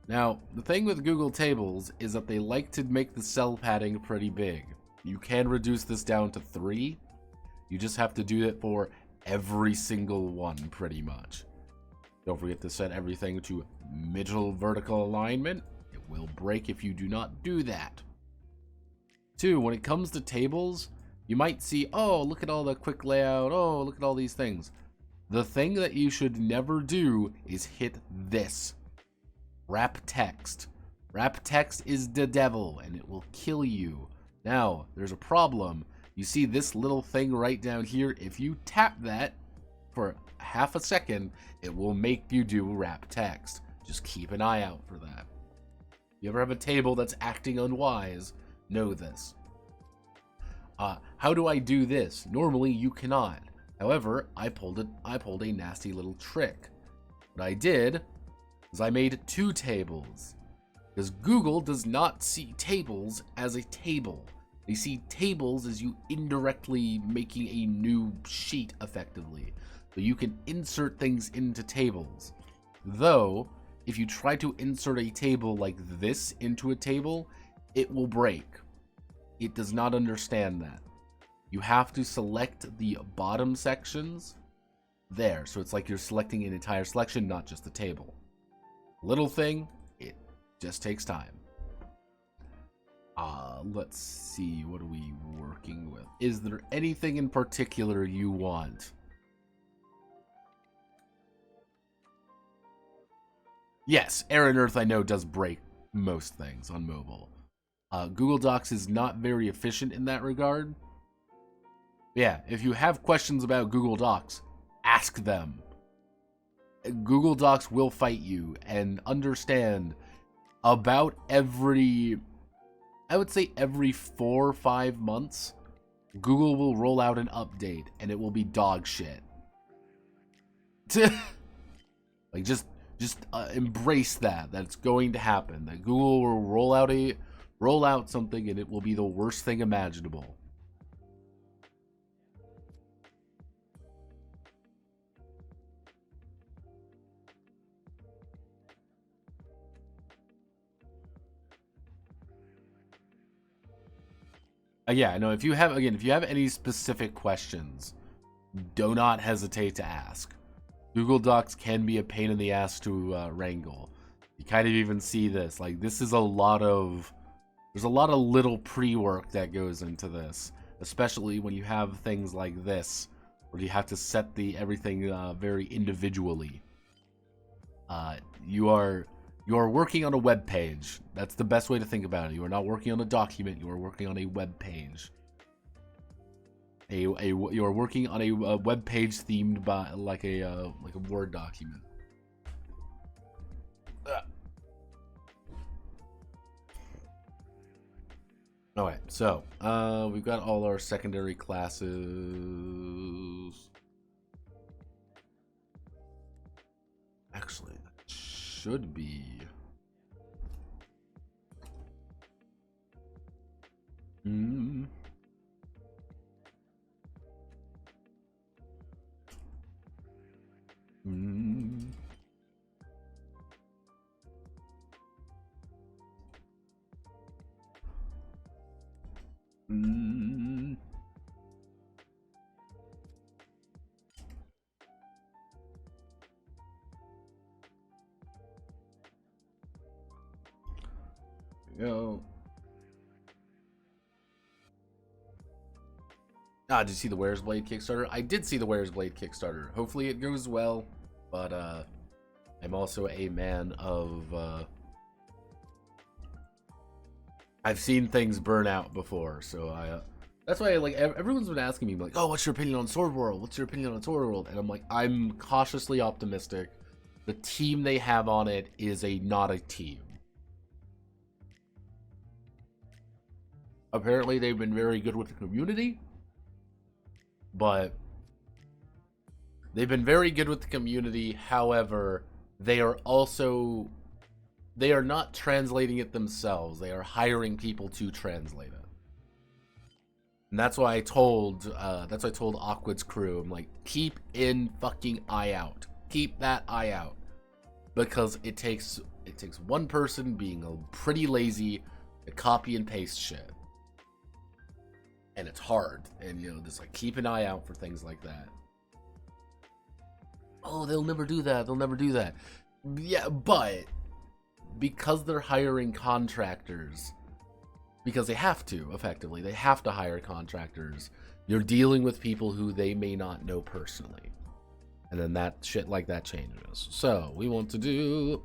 Now, the thing with Google Tables is that they like to make the cell padding pretty big. You can reduce this down to 3. You just have to do it for every single one, pretty much. Don't forget to set everything to middle vertical alignment. It will break if you do not do that. 2, when it comes to tables, you might see, oh, look at all the quick layout. Oh, look at all these things. The thing that you should never do is hit this. Wrap text. Wrap text is the devil, and it will kill you. Now, there's a problem. You see this little thing right down here? If you tap that for half a second, it will make you do wrap text. Just keep an eye out for that. If you ever have a table that's acting unwise, know this. How do I do this? Normally, you cannot. However, I pulled a nasty little trick. What I did is I made 2 tables. Because Google does not see tables as a table. They see tables as you indirectly making a new sheet, effectively. So you can insert things into tables. Though, if you try to insert a table like this into a table, it will break. It does not understand that. You have to select the bottom sections there. So it's like you're selecting an entire selection, not just the table. Little thing, it just takes time. Let's see, what are we working with? Is there anything in particular you want? Yes, Air and Earth I know does break most things on mobile. Google Docs is not very efficient in that regard. Yeah, if you have questions about Google Docs, ask them. Google Docs will fight you, and understand about every, I would say every 4 or 5 months, Google will roll out an update, and it will be dog shit. Like, just embrace that. That's going to happen. That Google will roll out something, and it will be the worst thing imaginable. Yeah, no, if you have any specific questions, do not hesitate to ask. Google Docs can be a pain in the ass to wrangle. You kind of even see this. Like, this is there's a lot of little pre-work that goes into this, especially when you have things like this, where you have to set everything very individually. You are working on a web page. That's the best way to think about it. You are not working on a document. You are working on a web page. You are working on a web page themed by like a Word document. All right, so we've got all our secondary classes. Actually, that should be. Mm. Mm. Mm. Go. Did you see the Where's Blade Kickstarter? I did see the Where's Blade Kickstarter. Hopefully it goes well, but I'm also a man of I've seen things burn out before, so that's why like everyone's been asking me like, "Oh, what's your opinion on Sword World? What's your opinion on Sword World?" And I'm like, I'm cautiously optimistic. The team they have on it is not a team. Apparently, they've been very good with the community, but they've been very good with the community. However, they are not translating it themselves. They are hiring people to translate it. And that's why I told Aquid's crew, I'm like, keep in fucking eye out. Keep that eye out. Because it takes one person being pretty lazy to copy and paste shit. And it's hard. And just like keep an eye out for things like that. Oh, they'll never do that. They'll never do that. Yeah, but because they're hiring contractors, because they have to, effectively, they have to hire contractors, you're dealing with people who they may not know personally. And then that shit like that changes. So, we want to do...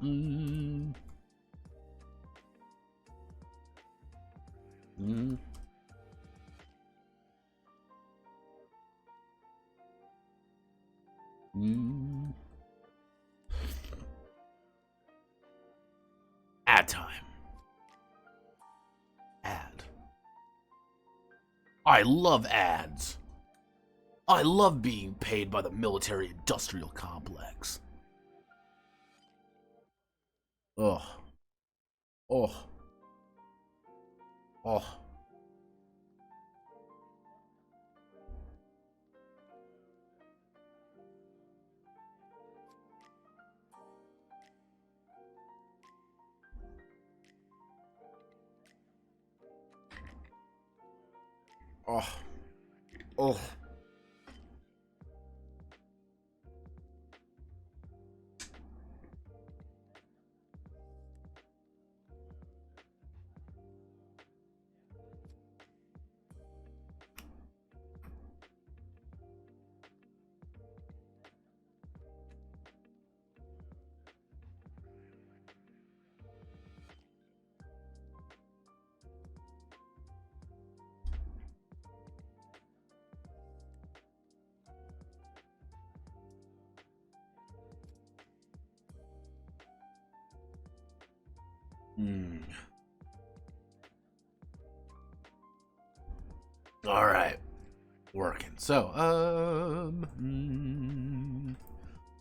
Ad time. Ad. I love ads. I love being paid by the military-industrial complex. Ugh. Oh. Oh. Oh. Oh. All right, working. So,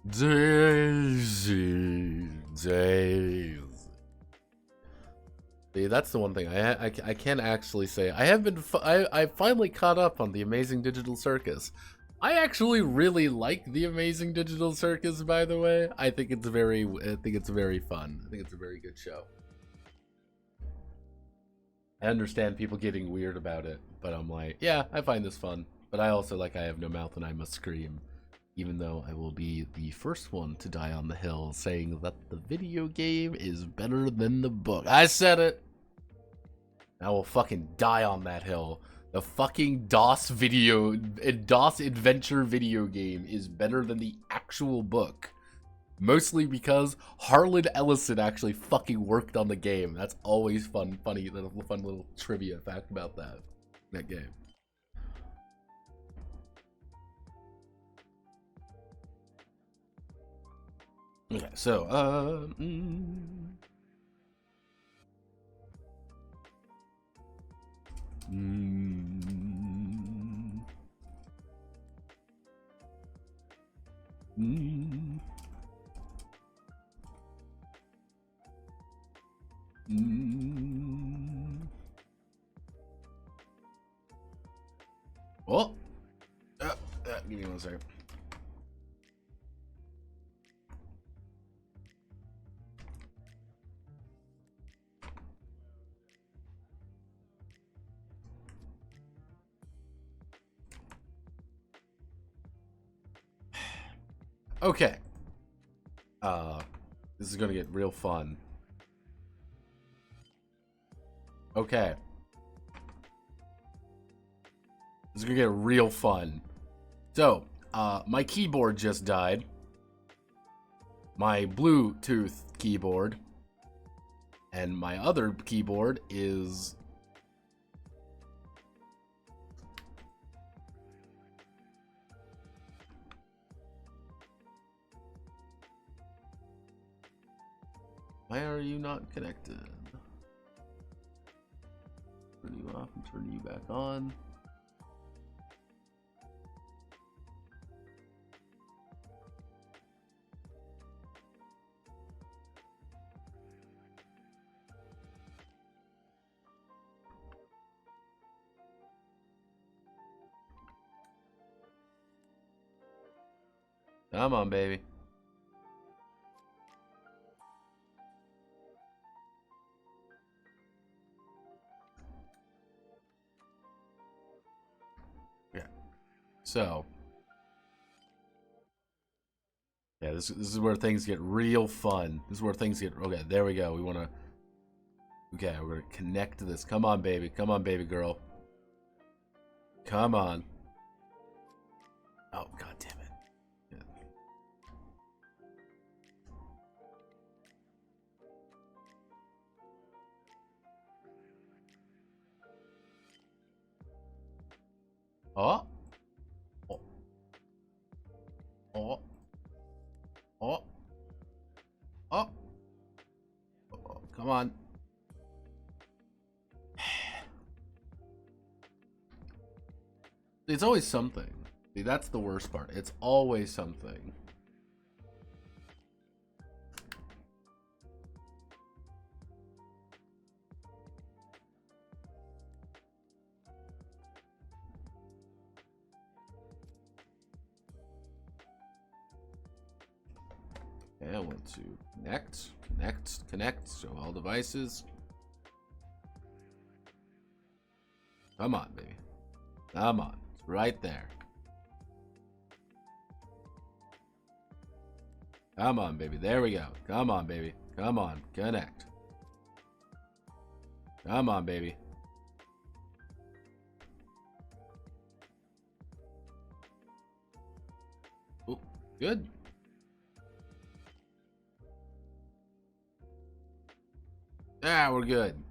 days. Jeez. See, that's the one thing I can actually say. I have been I finally caught up on the Amazing Digital Circus. I actually really like the Amazing Digital Circus, by the way. I think it's very fun. I think it's a very good show. I understand people getting weird about it, but I'm like, yeah, I find this fun. But I also like I Have No Mouth and I Must Scream, even though I will be the first one to die on the hill saying that the video game is better than the book. I said it! I will fucking die on that hill. The fucking DOS adventure video game is better than the actual book. Mostly because Harlan Ellison actually fucking worked on the game. That's always fun little trivia fact about that game. Okay, so oh, give me 1 second. Okay. This is gonna get real fun. Okay. This is gonna get real fun. So, my keyboard just died. My Bluetooth keyboard. And my other keyboard is... Why are you not connected? Turn you off and turn you back on. Come on, baby. Yeah. So. Yeah, this is where things get real fun. This is where things get... Okay, there we go. We want to... Okay, we're going to connect to this. Come on, baby. Come on, baby girl. Come on. Oh, god damn it. Yeah. Oh. Oh. Oh. Oh. Oh. Oh. Come on. It's always something. See, that's the worst part. It's always something. Okay, I want to connect, show all devices. Come on, baby. Come on. It's right there. Come on, baby. There we go. Come on, baby. Come on. Connect. Come on, baby. Ooh, good. Ah, we're good.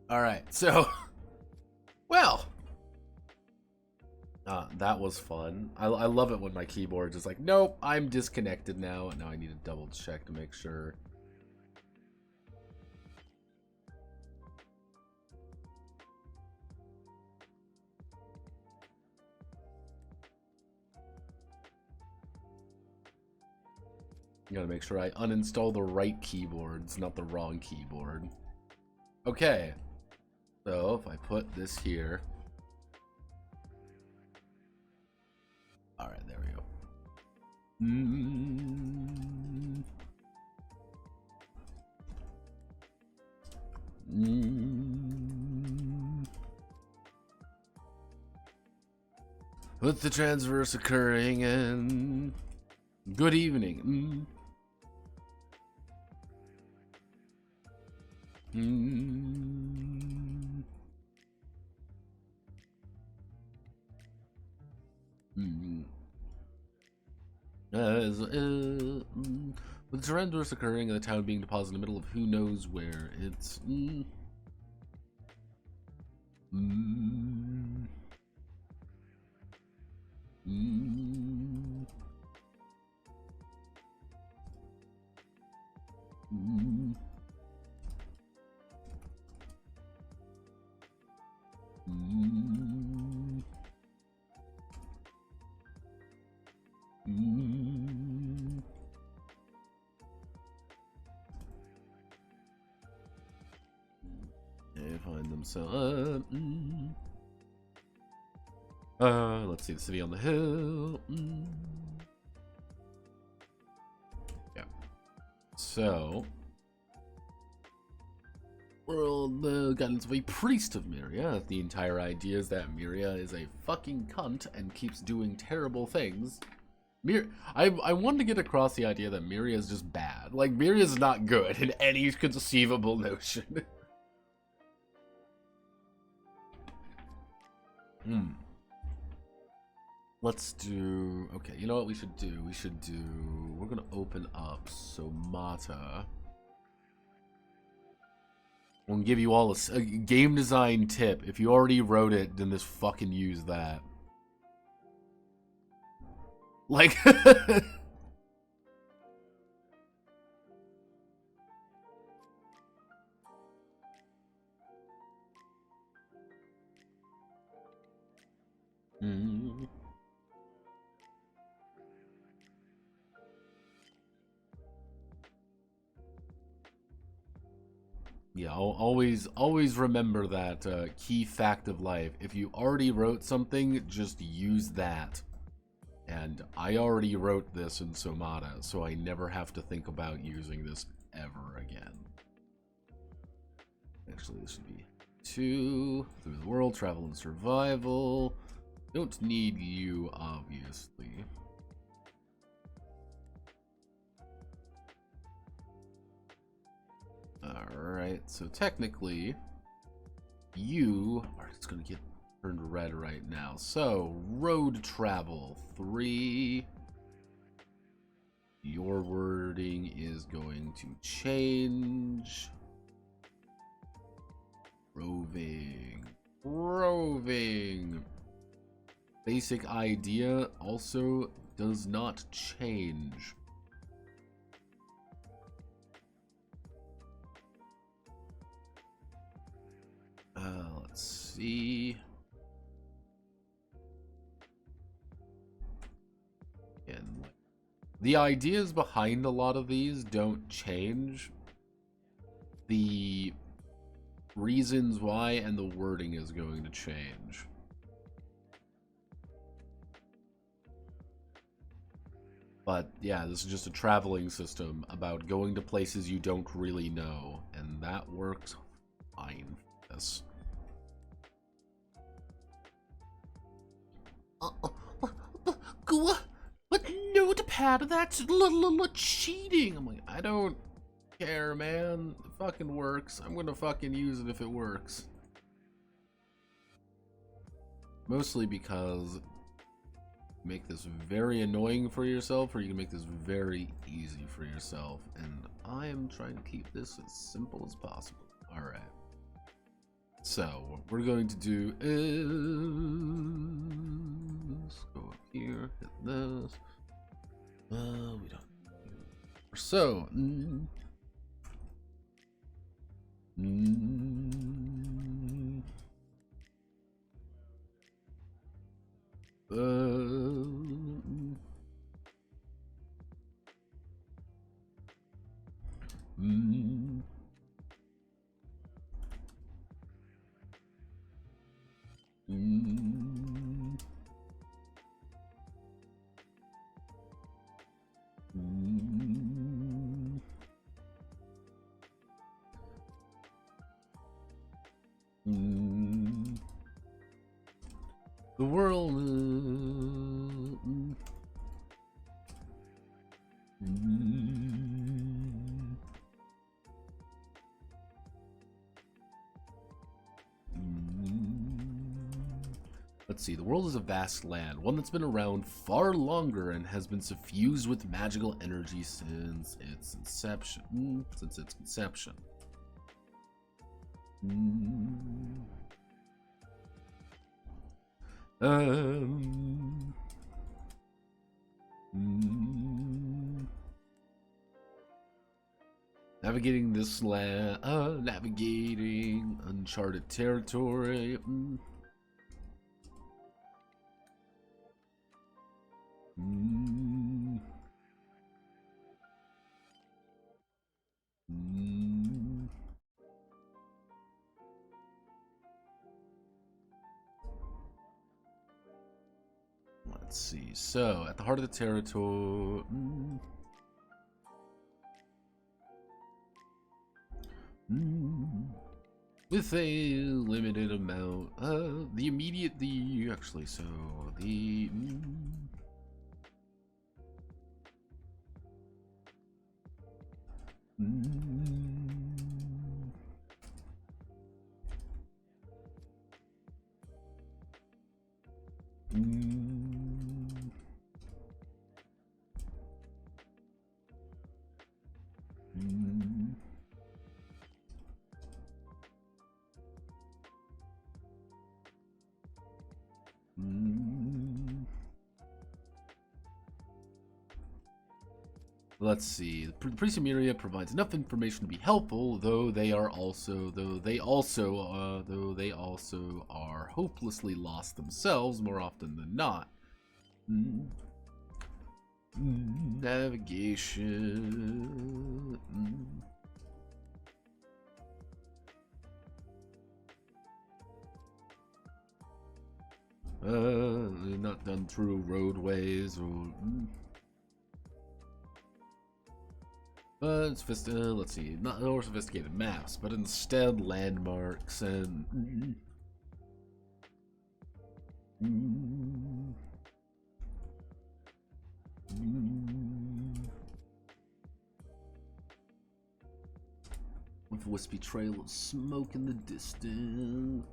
All right, so, well, that was fun. I love it when my keyboard is like, nope, I'm disconnected now, and now I need to double check to make sure. Gotta make sure I uninstall the right keyboards, not the wrong keyboard. Okay. So if I put this here. Alright, there we go. With the transverse occurring and good evening. With the transverse occurring and the town being deposited in the middle of who knows where, it's they find themselves. Let's see the city on the hill. Yeah. So, world guidance of a priest of Miria. The entire idea is that Miria is a fucking cunt and keeps doing terrible things. I wanted to get across the idea that Miria is just bad. Like, Miria is not good in any conceivable notion. Let's do... Okay, you know what we should do? We're gonna open up Somata. We'll give you all a game design tip. If you already wrote it, then just fucking use that. Like... Yeah, always remember that key fact of life. If you already wrote something, just use that. And I already wrote this in Somata, so I never have to think about using this ever again. Actually, this should be 2. Through the world, travel and survival. Don't need you, obviously. Alright, so technically, you are just gonna get turned red right now. So, road travel 3. Your wording is going to change. Roving. Basic idea also does not change. Let's see. And the ideas behind a lot of these don't change. The reasons why and the wording is going to change. But yeah, this is just a traveling system about going to places you don't really know, and that works fine for this. What Notepad? That's cheating. I'm like, I don't care, man. It fucking works. I'm gonna fucking use it if it works. Mostly because make this very annoying for yourself, or you can make this very easy for yourself. And I am trying to keep this as simple as possible. Alright. So, what we're going to do is go up here, hit this. We don't. So, The world. Let's see. The world is a vast land, one that's been around far longer and has been suffused with magical energy since its inception. Navigating this land, navigating uncharted territory. Let's see. So, at the heart of the territory. With a limited amount, actually, so the. Let's see. The Precium area provides enough information to be helpful, though they also are hopelessly lost themselves more often than not. Navigation. Not done through roadways or. Let's see, not more sophisticated maps, but instead landmarks and. With a wispy trail of smoke in the distance.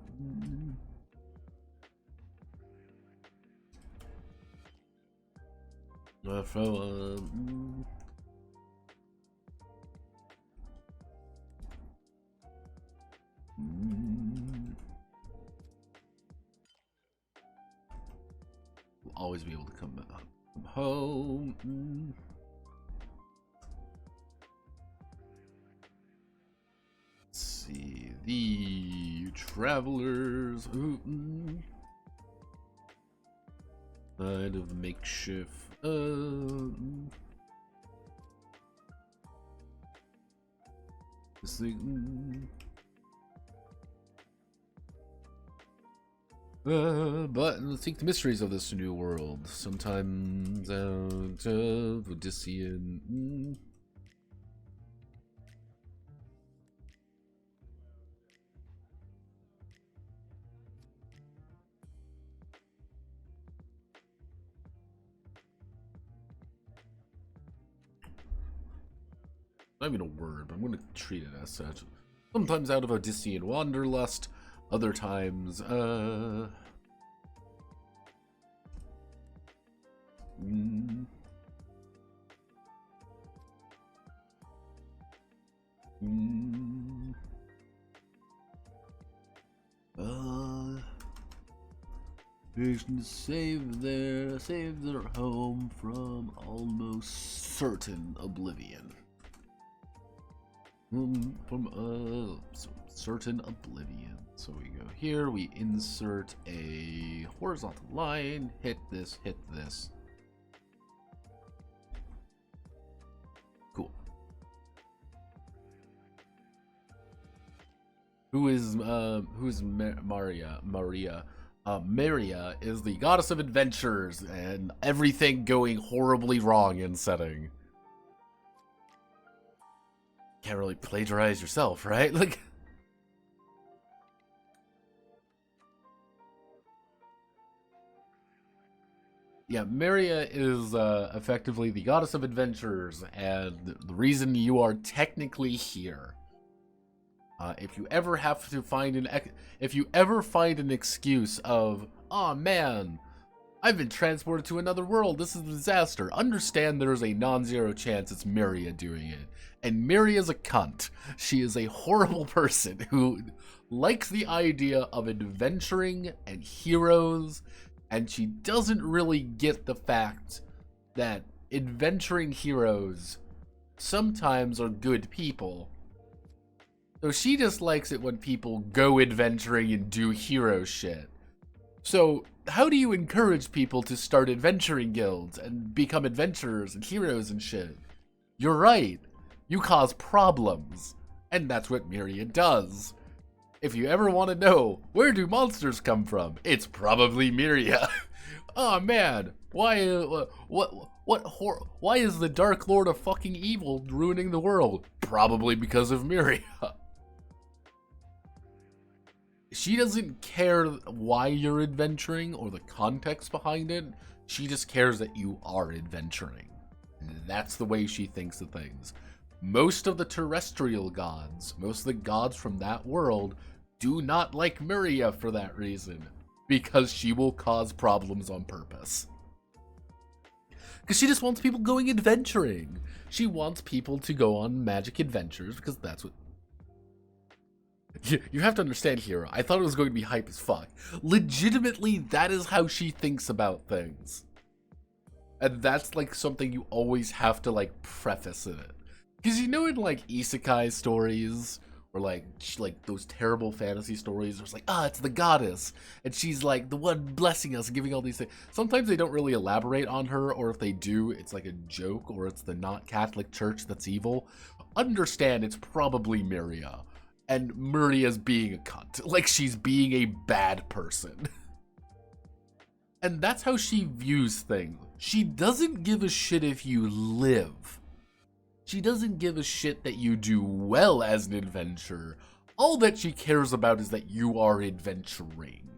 We'll always be able to come home. Let's see, the travelers. Side of the makeshift. This thing. But seek the mysteries of this new world. Sometimes out of Odyssean. Not even a word, but I'm going to treat it as such. Sometimes out of Odyssean wanderlust, other times, vision to save their home from almost certain oblivion. Certain oblivion. So we go here, we insert a horizontal line, hit this. Cool. Who's Maria? Maria is the goddess of adventures and everything going horribly wrong in setting. Can't really plagiarize yourself, right? Like. . Yeah, Maria is effectively the goddess of adventures, and the reason you are technically here. If you ever have to find if you ever find an excuse of, oh man, I've been transported to another world, this is a disaster, understand there's a non-zero chance it's Miria doing it. And Miria's a cunt. She is a horrible person who likes the idea of adventuring and heroes, and she doesn't really get the fact that adventuring heroes sometimes are good people. So she just likes it when people go adventuring and do hero shit. So how do you encourage people to start adventuring guilds and become adventurers and heroes and shit? You're right. You cause problems. And that's what Miria does. If you ever want to know, where do monsters come from? It's probably Miria. Oh man, why is the Dark Lord of fucking evil ruining the world? Probably because of Miria. She doesn't care why you're adventuring or the context behind it. She just cares that you are adventuring. And that's the way she thinks of things. Most of the terrestrial gods, most of the gods from that world, do not like Miria for that reason. Because she will cause problems on purpose. Because she just wants people going adventuring. She wants people to go on magic adventures because that's what... You have to understand, Hero. I thought it was going to be hype as fuck. Legitimately, that is how she thinks about things. And that's like something you always have to like preface in it. Because you know in like isekai stories, or like those terrible fantasy stories, there's like, it's the goddess. And she's like the one blessing us and giving all these things. Sometimes they don't really elaborate on her, or if they do, it's like a joke, or it's the not Catholic church that's evil. Understand it's probably Miria. And Miria's being a cunt. Like, she's being a bad person. And that's how she views things. She doesn't give a shit if you live. She doesn't give a shit that you do well as an adventurer. All that she cares about is that you are adventuring.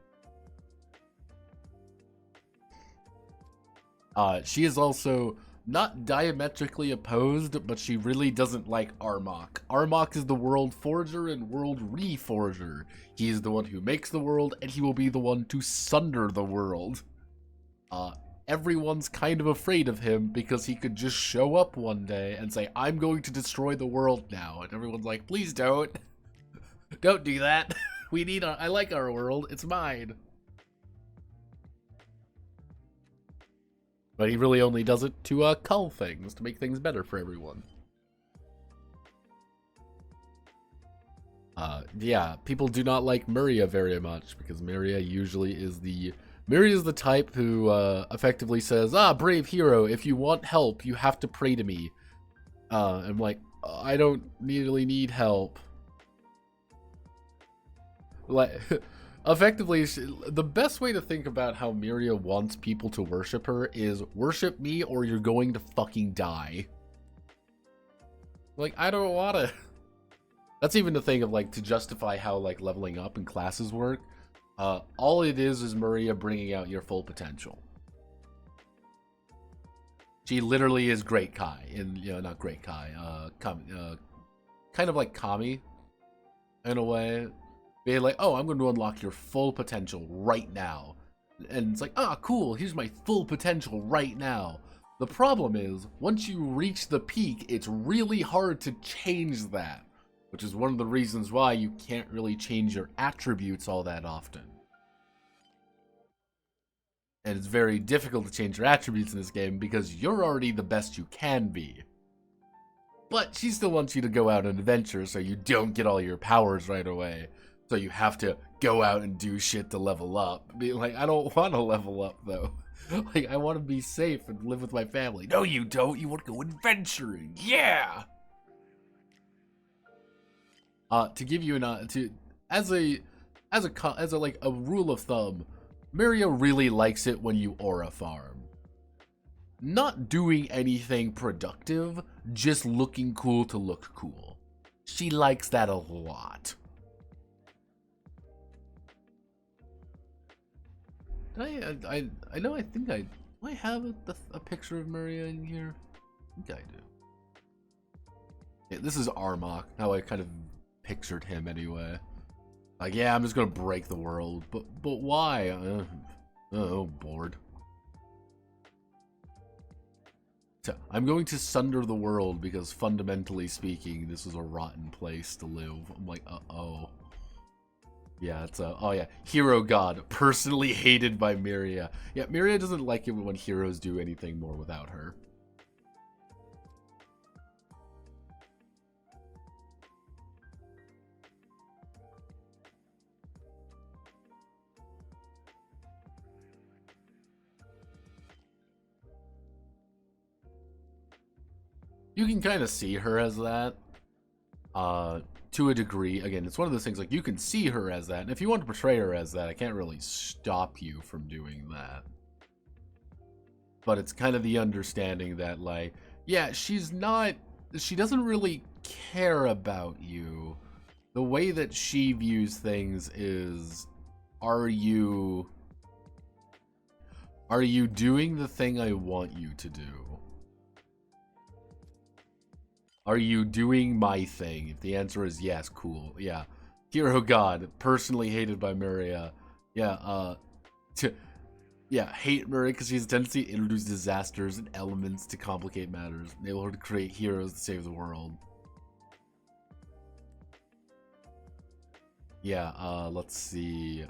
She is also not diametrically opposed, but she really doesn't like Armok. Armok is the world forger and world reforger. He is the one who makes the world, and he will be the one to sunder the world. Everyone's kind of afraid of him because he could just show up one day and say, I'm going to destroy the world now. And everyone's like, please don't. Don't do that. I like our world. It's mine. But he really only does it to cull things, to make things better for everyone. Yeah, people do not like Miria very much, because Miria usually is the type who effectively says, brave hero, if you want help, you have to pray to me. I'm like, I don't really need help. Like... Effectively, the best way to think about how Miria wants people to worship her is worship me or you're going to fucking die. Like, I don't wanna. That's even the thing of like to justify how like leveling up and classes work. All it is Miria bringing out your full potential. She literally is Great Kai, not Great Kai, kind of like Kami in a way. Be like, I'm going to unlock your full potential right now. And it's like, cool, here's my full potential right now. The problem is, once you reach the peak, it's really hard to change that. Which is one of the reasons why you can't really change your attributes all that often. And it's very difficult to change your attributes in this game because you're already the best you can be. But she still wants you to go out on adventures so you don't get all your powers right away. So you have to go out and do shit to level up. Be like, I don't want to level up, though. Like, I want to be safe and live with my family. No, you don't. You want to go adventuring. Yeah! To give you as a rule of thumb, Miria really likes it when you aura farm. Not doing anything productive, just looking cool to look cool. She likes that a lot. I think I Do I have a picture of Maria in here? I think I do. Yeah, this is Armok, how I kind of pictured him anyway. Like, yeah, I'm just gonna break the world, but why? Oh, bored. So, I'm going to sunder the world because fundamentally speaking, this is a rotten place to live. I'm like, uh-oh. Yeah, it's oh yeah, hero god, personally hated by Miria. Yeah, Miria doesn't like it when heroes do anything more without her. You can kind of see her as that, to a degree. Again, it's one of those things, like, you can see her as that, and if you want to portray her as that, I can't really stop you from doing that. But it's kind of the understanding that, like, yeah, she doesn't really care about you. The way that she views things is, are you doing the thing I want you to do? Are you doing my thing? If the answer is yes, cool. Yeah. Hero God, personally hated by Maria. Yeah, yeah, hate Maria because she has a tendency to introduce disasters and elements to complicate matters, enable her to create heroes to save the world. Yeah, let's see.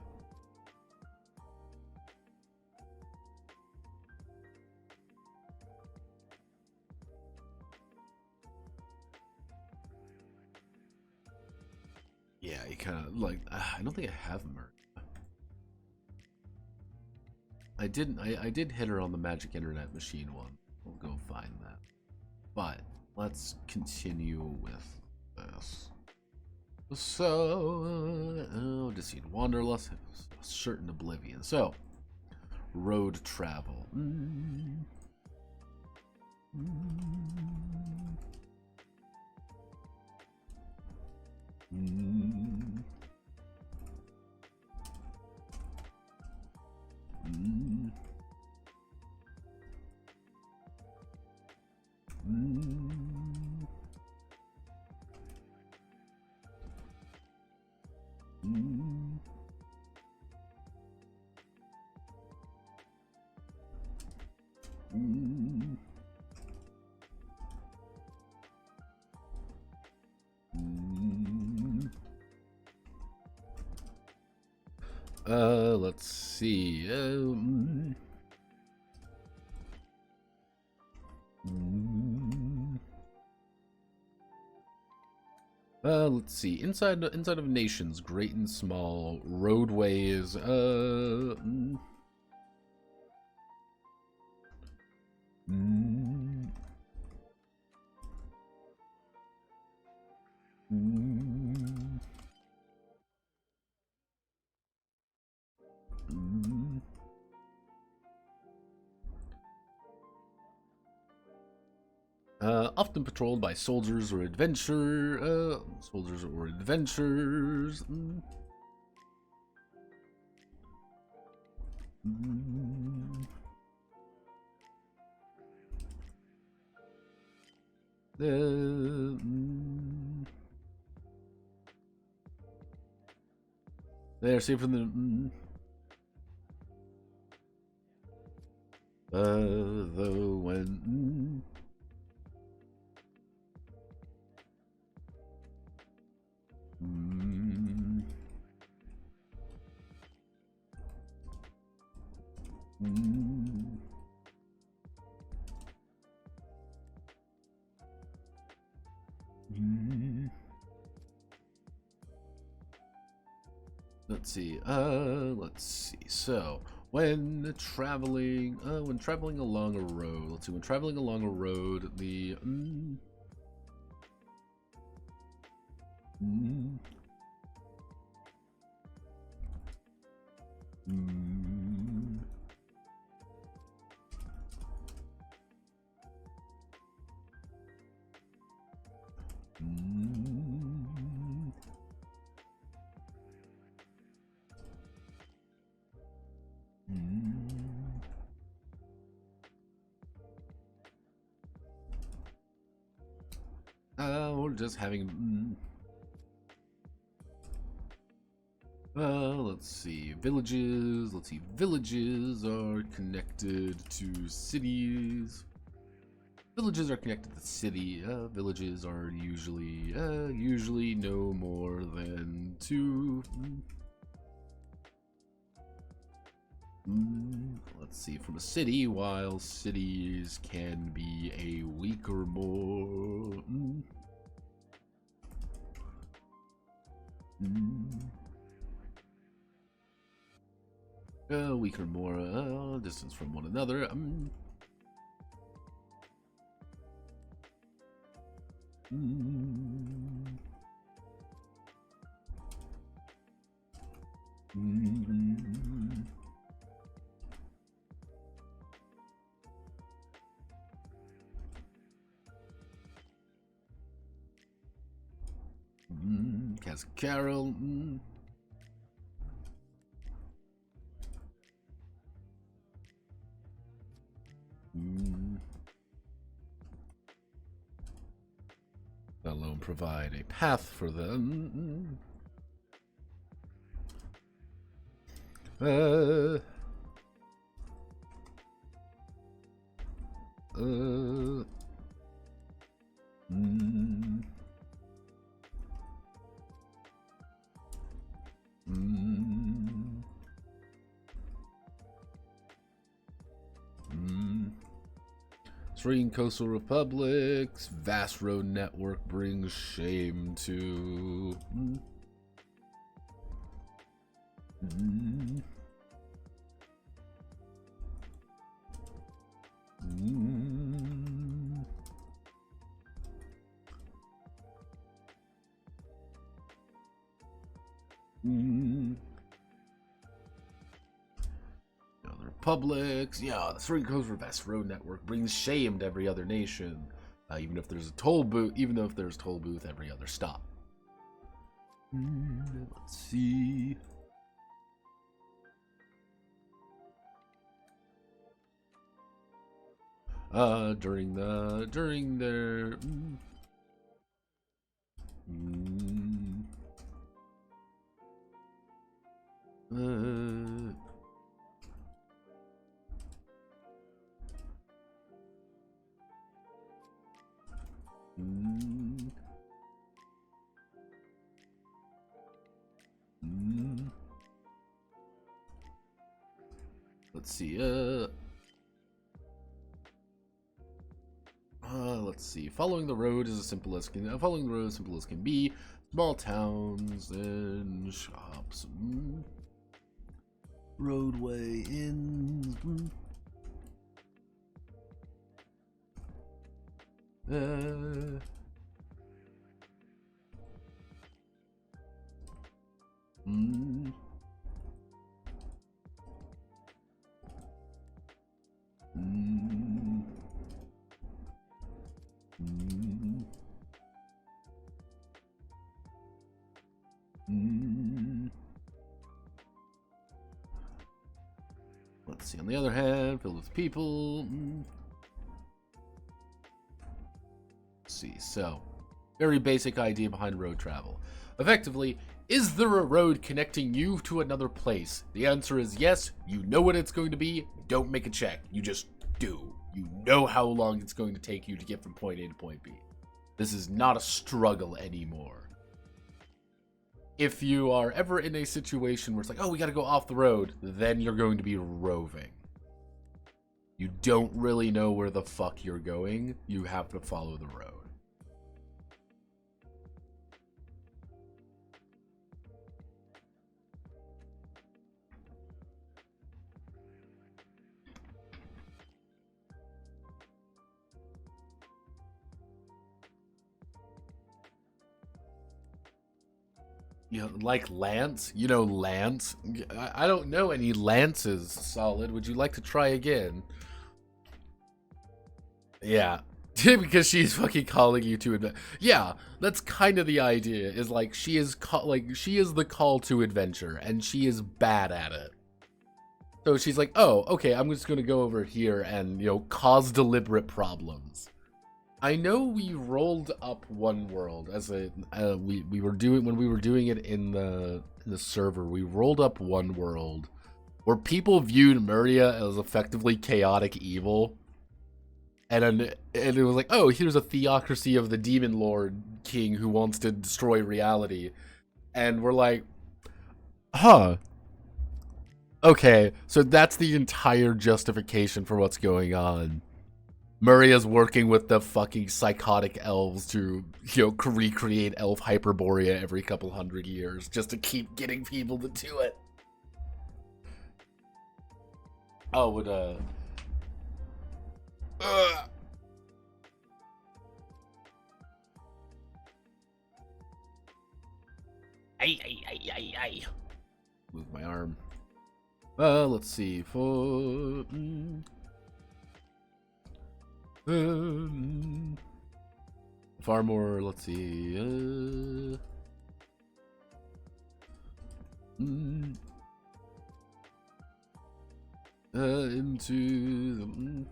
Yeah, you kind of like. I don't think I have Maria. I didn't. I did hit her on the Magic Internet Machine one. We'll go find that. But let's continue with this. So, Deceit Wanderlust, certain oblivion. So, road travel. Let's see. Let's see. Inside of nations, great and small, roadways. Often patrolled by soldiers or adventurers. They're safe from the. Though when. Let's see. Let's see. So, when traveling along a road, let's see. When traveling along a road, the just having... let's see. Villages. Let's see. Villages are connected to cities. Villages are connected to the city. Villages are usually no more than 2. Let's see. From a city, while cities can be a week or more. A week or more distance from one another. Castle Carol. Let alone provide a path for them. Three coastal republics, vast road network brings shame to. Republics, yeah, the Three Coastal Vast Road Network brings shame to every other nation, even if there's a toll booth. Even though if there's toll booth every other stop. Let's see. During their. Let's see. Let's see. Following the road is as simple as can. Following the road as simple as can be. Small towns and shops. Roadway inns. Let's see. On the other hand, filled with people. Let's see. So, very basic idea behind road travel. Effectively, is there a road connecting you to another place? The answer is yes. You know what it's going to be. Don't make a check. You just do. You know how long it's going to take you to get from point A to point B. This is not a struggle anymore. If you are ever in a situation where it's like, oh, we got to go off the road, then you're going to be roving. You don't really know where the fuck you're going. You have to follow the road. You know, like Lance? You know Lance? I don't know any Lances, Solid. Would you like to try again? Yeah. Because she's fucking calling you to adventure. Yeah, that's kind of the idea. Is like she is she is the call to adventure, and she is bad at it. So she's like, oh, okay, I'm just gonna go over here and cause deliberate problems. I know we rolled up one world as a we were doing when we were doing it in the server. We rolled up one world where people viewed Muria as effectively chaotic evil, and it was like, oh, here's a theocracy of the demon lord king who wants to destroy reality, and we're like, huh. Okay, so that's the entire justification for what's going on. Maria's working with the fucking psychotic elves to, recreate elf Hyperborea every couple hundred years just to keep getting people to do it. Oh, and, Ay. Move my arm. Let's see. For... far more, let's see. Into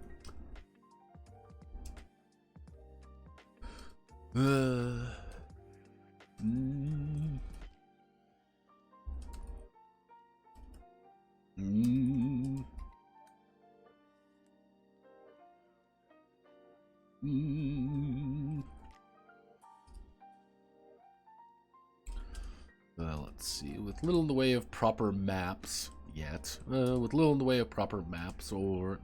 the... let's see. With little in the way of proper maps yet. With little in the way of proper maps or...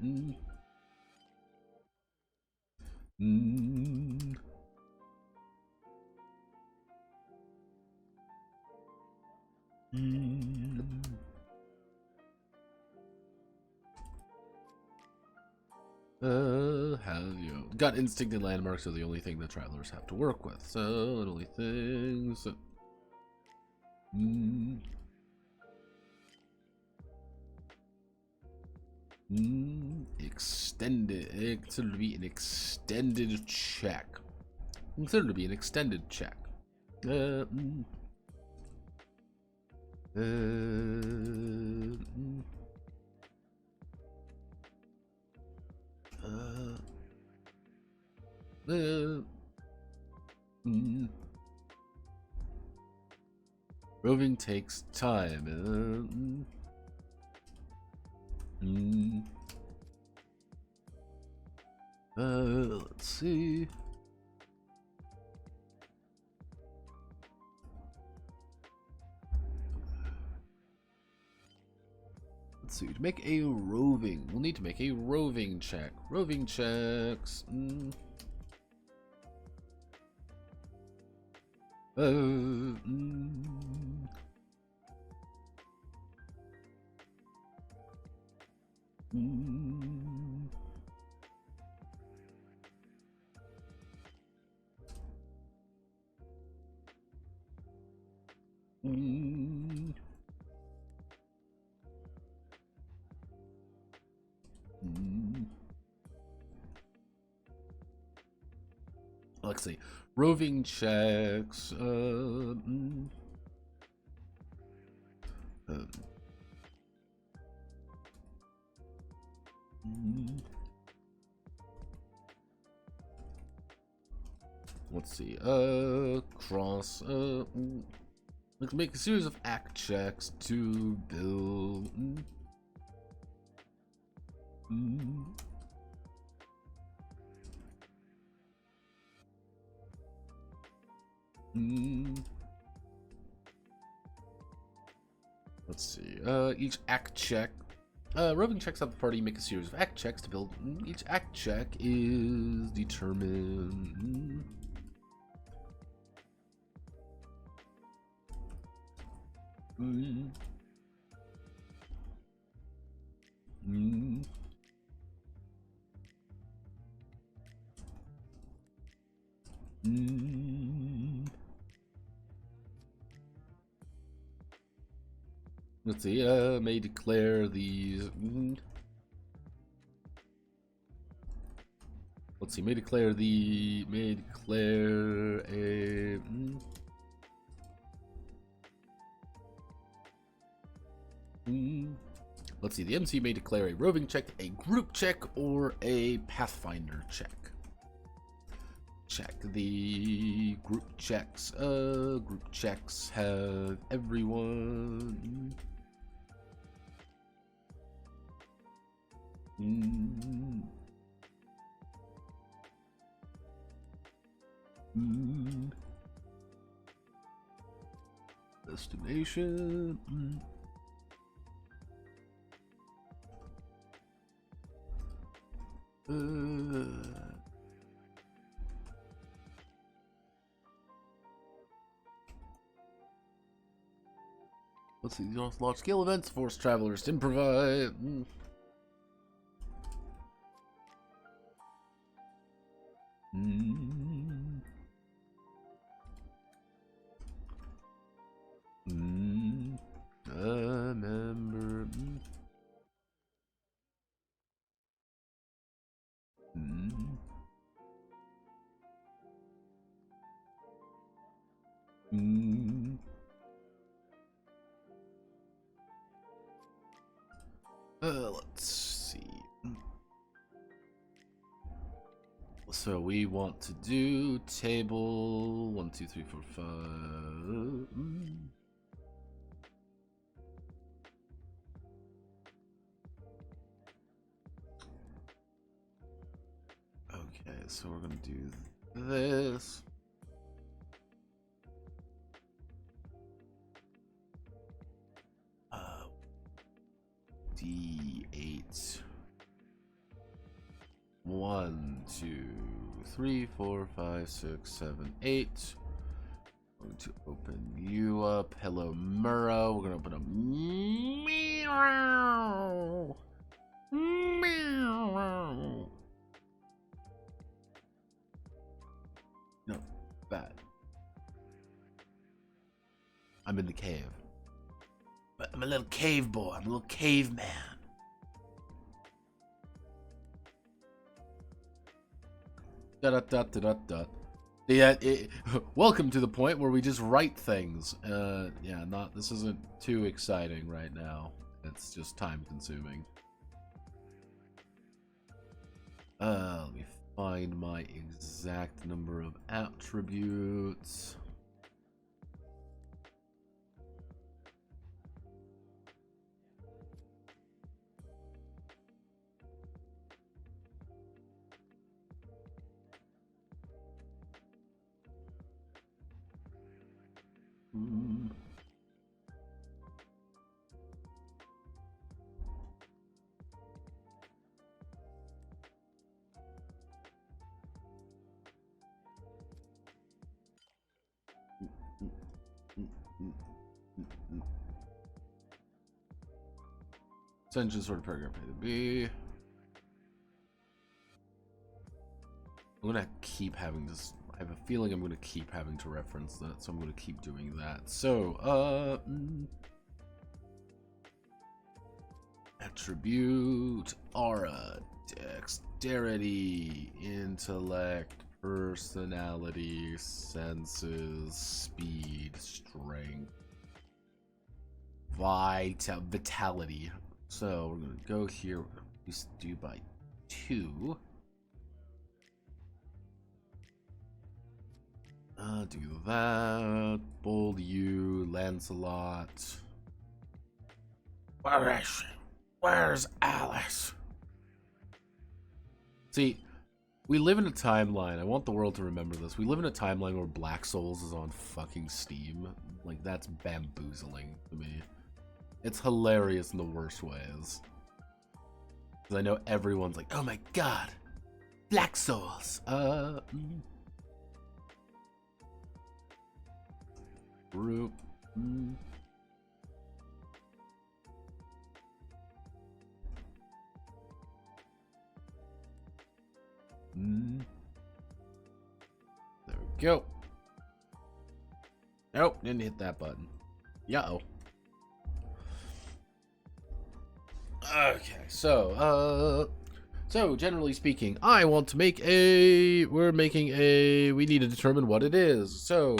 Gut instinct and landmarks are the only thing that travelers have to work with. So, only things. Extended. Considered to be an extended check. Considered to be an extended check. Roving takes time. Let's see. Let's see. To make a roving, we'll need to make a roving check. Roving checks. Let's see. Roving checks. Let's see. Cross. Let's make a series of act checks to build. Let's see. Each act check. Roving checks out the party make a series of act checks to build. Each act check is determined. Let's see, may declare these. Let's see, may declare a. Let's see, the MC may declare a roving check, a group check, or a pathfinder check. check the group checks. Group checks have everyone. Destination. Let's see, large scale events, force travelers to improvise. Member. Let's see. So we want to do table 1, 2, 3, 4, 5. Okay, so we're gonna do this. D8. 1, 2, 3, 4, 5, 6, 7, 8. I'm going to open you up. Hello, Murrow. We're gonna open up Meow. Meow. No, bad. I'm in the cave. But I'm a little cave boy. I'm a little caveman. Yeah, welcome to the point where we just write things. Yeah, this isn't too exciting right now. It's just time consuming. Let me find my exact number of attributes. Sentence sort of paragraph A to B. I'm gonna keep having this. I have a feeling I'm gonna keep having to reference that, so I'm gonna keep doing that. So, attribute, aura, dexterity, intellect, personality, senses, speed, strength, vitality. So we're gonna go here. We're gonna do by 2. Do that. Bold you, Lancelot. Where is she? Where's Alice? See, we live in a timeline. I want the world to remember this. We live in a timeline where Black Souls is on fucking Steam. Like, that's bamboozling to me. It's hilarious in the worst ways. Because I know everyone's like, oh my god, Black Souls. Group. There we go. Nope, didn't hit that button. Uh-oh. Okay, so generally speaking, I want to make we need to determine what it is. So,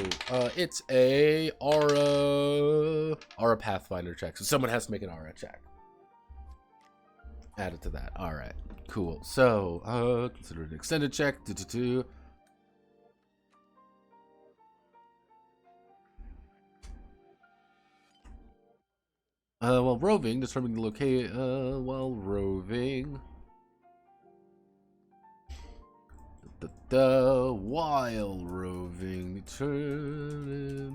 it's a aura Pathfinder check. So someone has to make an aura check. Add it to that. All right, cool. So, consider it an extended check. While roving, determining the location. While roving. While roving, determine.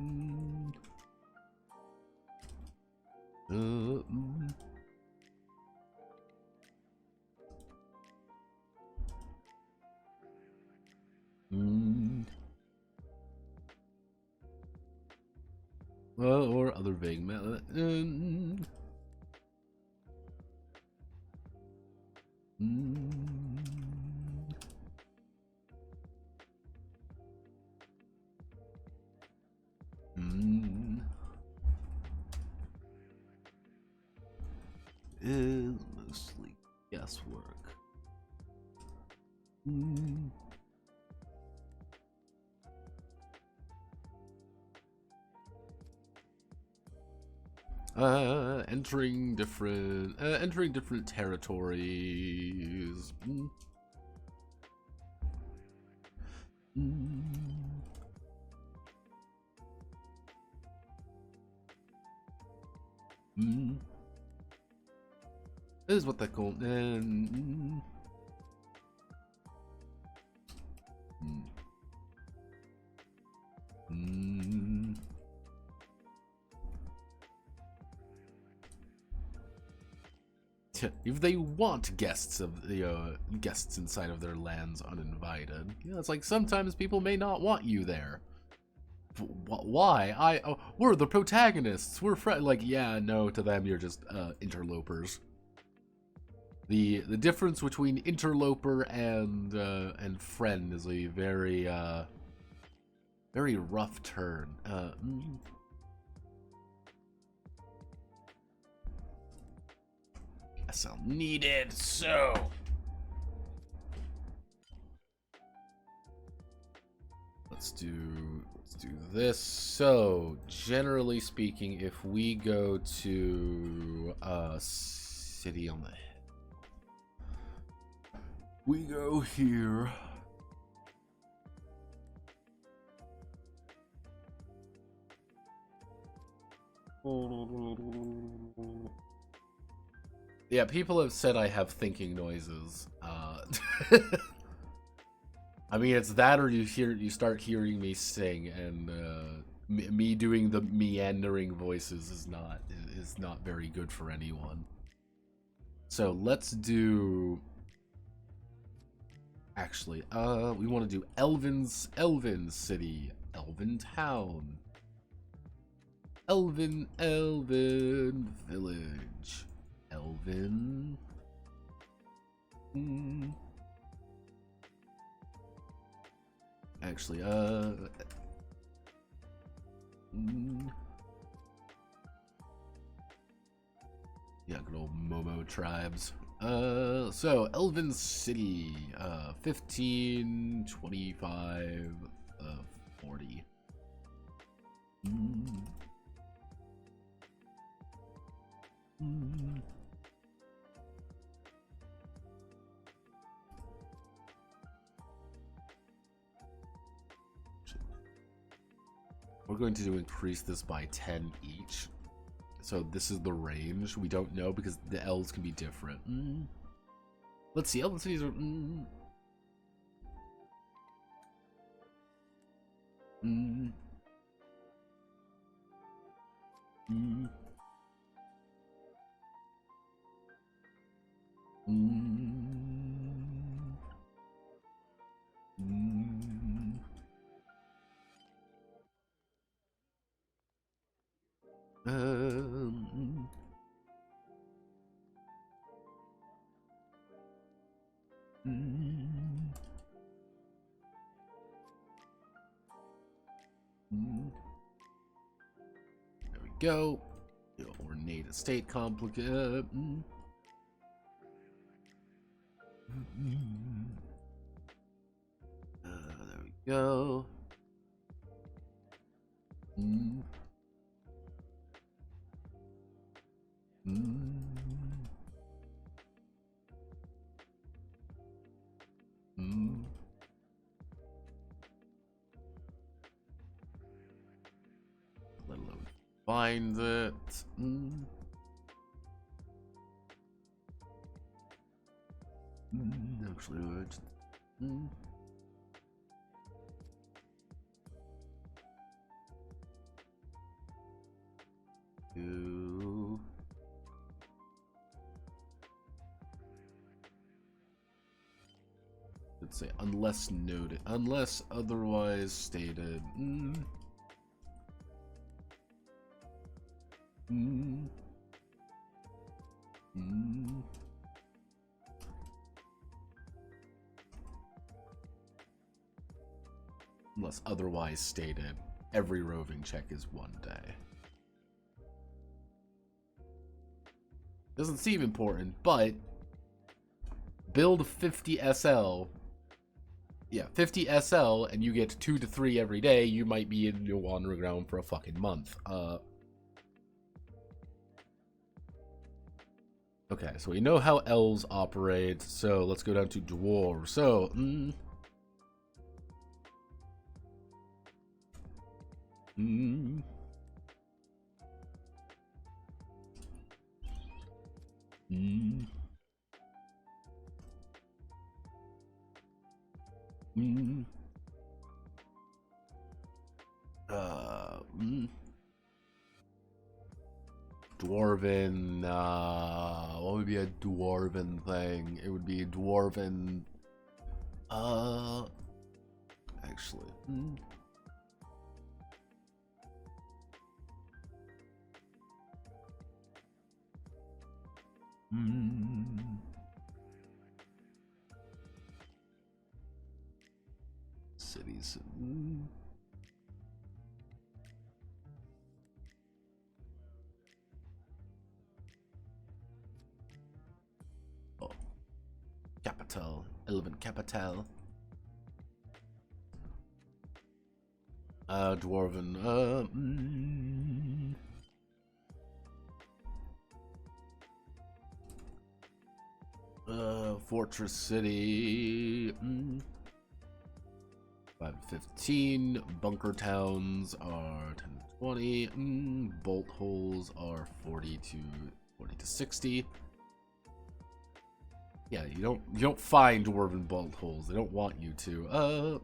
Or other vague method. Is mostly guesswork. Entering different territories. This is what they call. If they want guests of the guests inside of their lands uninvited, yeah, it's like sometimes people may not want you there. Why? We're the protagonists. We're like, yeah, no, to them you're just interlopers. The difference between interloper and friend is a very very rough turn. SL needed, so let's do this. So generally speaking, if we go to city on the we go here. Yeah, people have said I have thinking noises. I mean, it's that, or you start hearing me sing, and me doing the meandering voices is not very good for anyone. So let's do. Actually, we want to do Elven City, Elven Town, Elven Village, Elven. Actually, yeah, good old Momo tribes. So Elven City, 15, 25, 40. We're going to increase this by 10 each. So this is the range. We don't know because the L's can be different. Let's see. Elven cities are. There we go. Ornate estate complicated. There we go. Let alone find it. actually, let's say unless noted, unless otherwise stated. Unless otherwise stated, every roving check is 1 day. Doesn't seem important, but build 50 SL. Yeah, 50 SL, and you get 2 to 3 every day. You might be in your wandering around for a fucking month. Okay, so we know how elves operate, so let's go down to dwarves. So, Dwarven, what would be a dwarven thing? It would be dwarven, actually, cities, oh, capital, Elven capital, dwarven, fortress city, 5-15, bunker towns are 10-20, bolt holes are 40 to 60. Yeah, you don't find dwarven bolt holes. They don't want you to.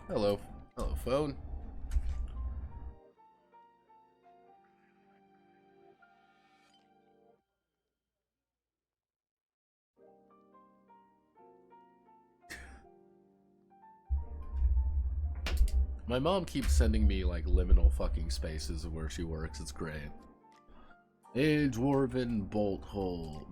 Hello. Hello, phone. My mom keeps sending me, like, liminal fucking spaces of where she works. It's great. A dwarven bolt hole.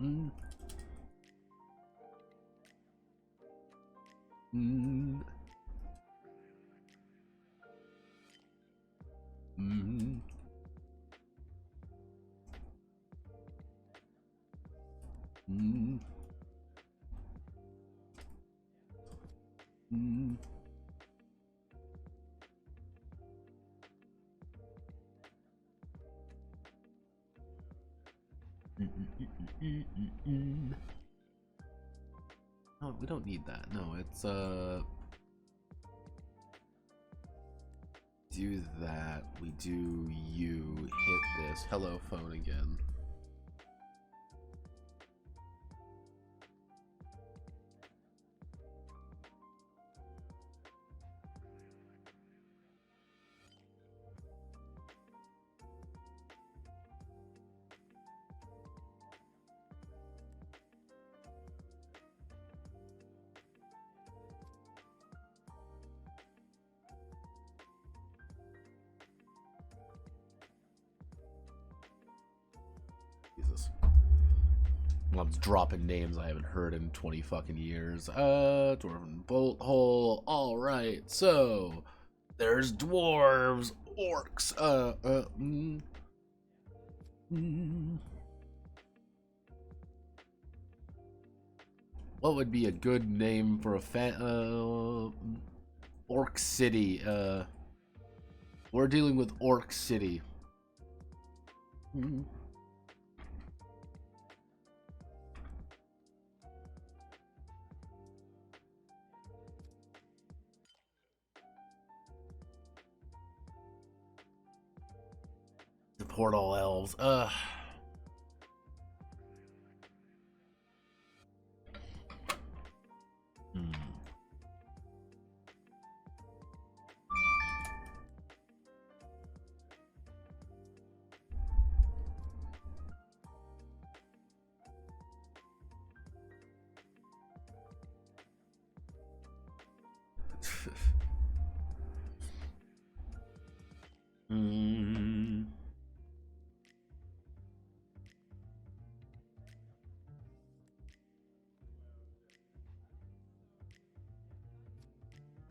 Oh, we don't need that. No, it's do that. We do you hit this. Hello, phone again. Jesus. Mom's dropping names I haven't heard in 20 fucking years. Dwarven bolt hole. Alright, so there's dwarves, orcs, What would be a good name for a Orc City? We're dealing with Orc City. Support all elves.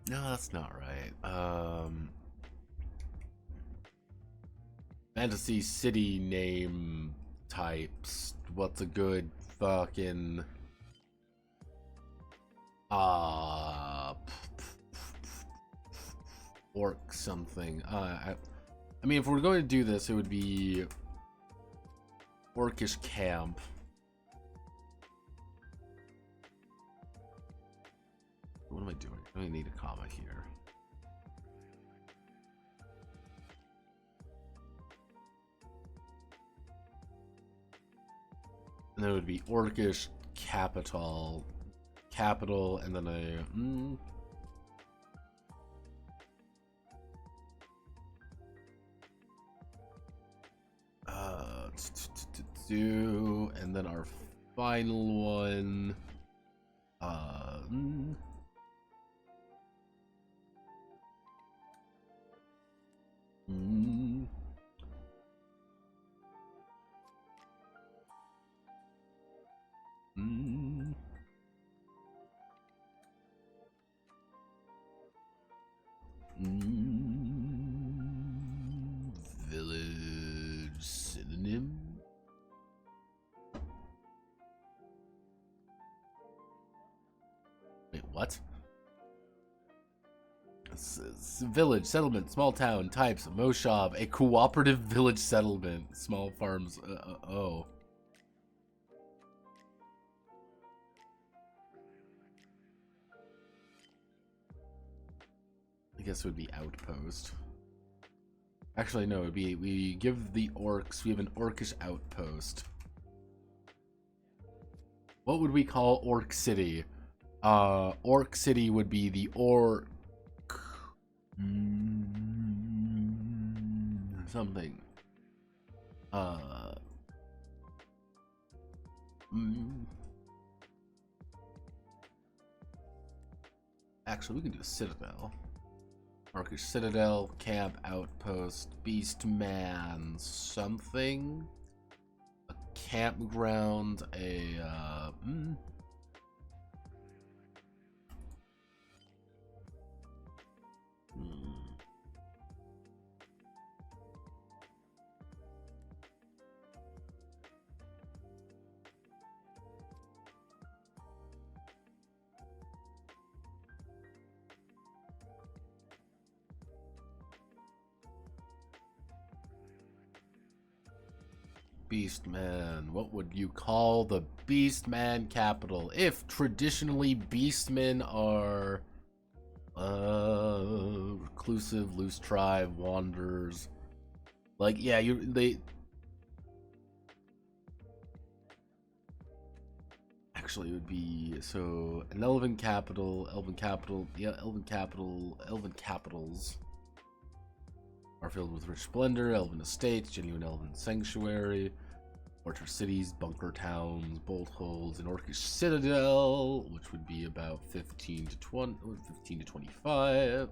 No, that's not right. Fantasy city name types. What's a good fucking orc something? I mean, if we're going to do this, it would be orcish camp. What am I doing? I need a comma here. And then it would be orcish capital, and then a and then our final one. Village synonym. Wait, what? Village, settlement, small town, types, Moshav, a cooperative village settlement, small farms, oh. I guess it would be outpost. Actually, no, it would be, we give the orcs, we have an orcish outpost. What would we call Orc City? Orc City would be the orc... something. Actually, we can do a citadel. Orcish citadel, camp, outpost, beast man, something. A campground, a Beastman. What would you call the Beastman capital? If traditionally Beastmen are reclusive, loose tribe, wanderers. Like, yeah, they actually it would be so an elven capital, yeah, elven capitals are filled with rich splendor, elven estates, genuine elven sanctuary, fortress cities, bunker towns, bolt holes, an orcish citadel, which would be about 15 to 25.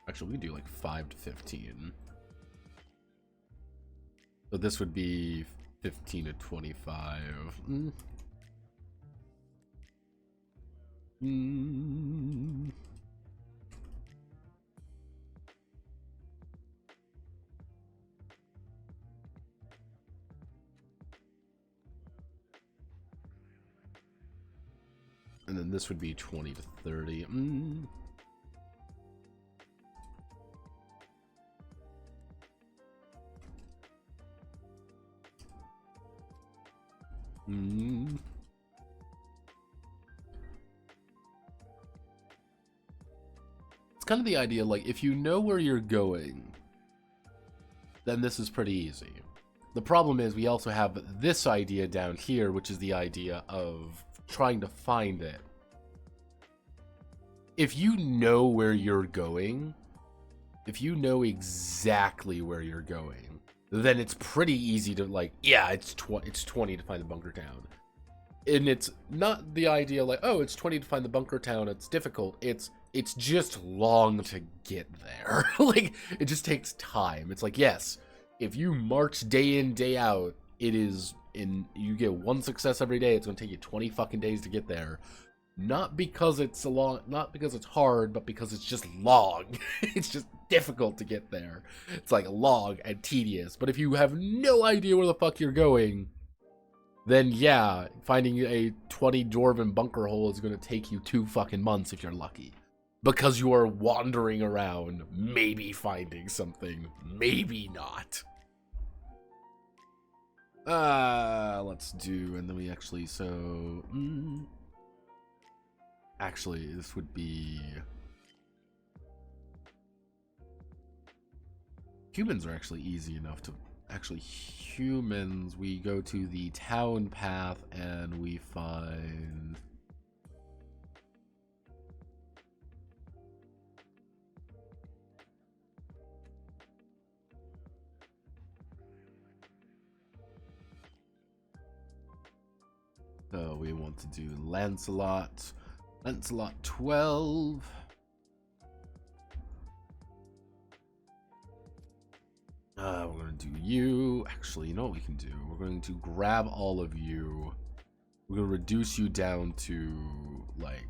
Actually, we can do like 5 to 15. So this would be 15 to 25. And then this would be 20 to 30. It's kind of the idea, like, if you know where you're going, then this is pretty easy. The problem is we also have this idea down here, which is the idea of trying to find it. If you know where you're going, if you know exactly where you're going, then it's pretty easy to, like, yeah, it's 20 to find the bunker town. And it's not the idea like, oh, it's 20 to find the bunker town, it's difficult. It's just long to get there. Like, it just takes time. It's like, yes, if you march day in, day out, you get one success every day, it's gonna take you 20 fucking days to get there. Not because it's hard, but because it's just long. It's just difficult to get there. It's like long and tedious. But if you have no idea where the fuck you're going, then yeah, finding a 20 dwarven bunker hole is going to take you 2 fucking months if you're lucky. Because you are wandering around, maybe finding something, maybe not. Let's do, and then we actually, so... Actually, this would be... Humans are actually easy enough to... Actually, humans, we go to the town path and we find... So we want to do Lancelot. Lancelot 12. We're going to do you. Actually, you know what we can do? We're going to grab all of you. We're going to reduce you down to, like,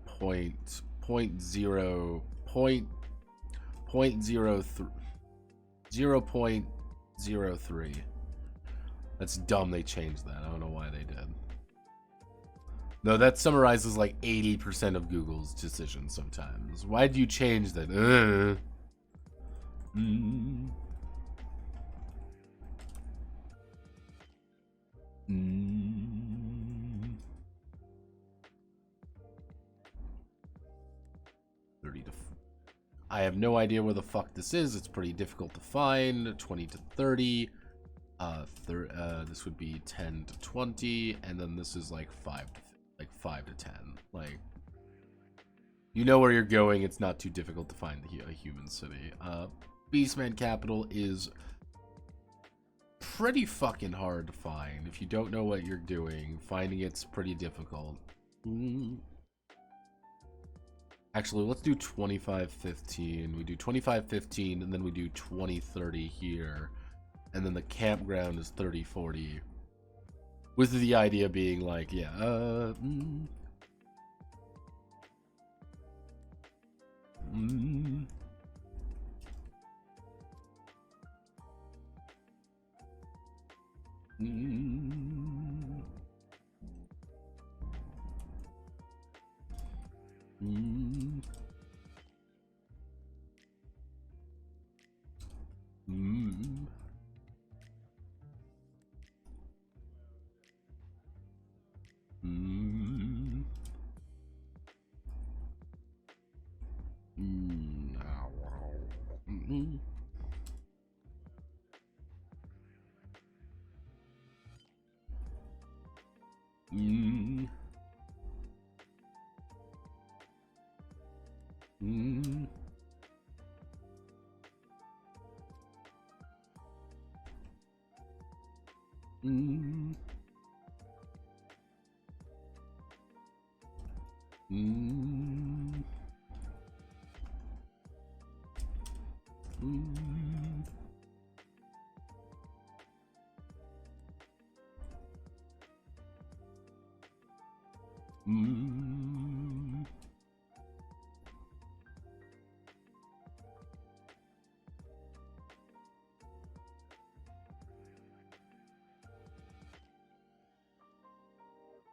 point 0.03. 0.03. That's dumb they changed that. I don't know why they did. No, that summarizes like 80% of Google's decisions sometimes. Why do you change that? 30 to... I have no idea where the fuck this is. It's pretty difficult to find. 20 to 30. This would be 10 to 20, and then this is like 5 to 10. Like, you know where you're going. It's not too difficult to find a human city. Beastman Capital is pretty fucking hard to find. If you don't know what you're doing, finding it's pretty difficult. Actually, let's do 25-15. We do 25-15, and then we do 20-30 here. And then the campground is 30-40. With the idea being like, yeah,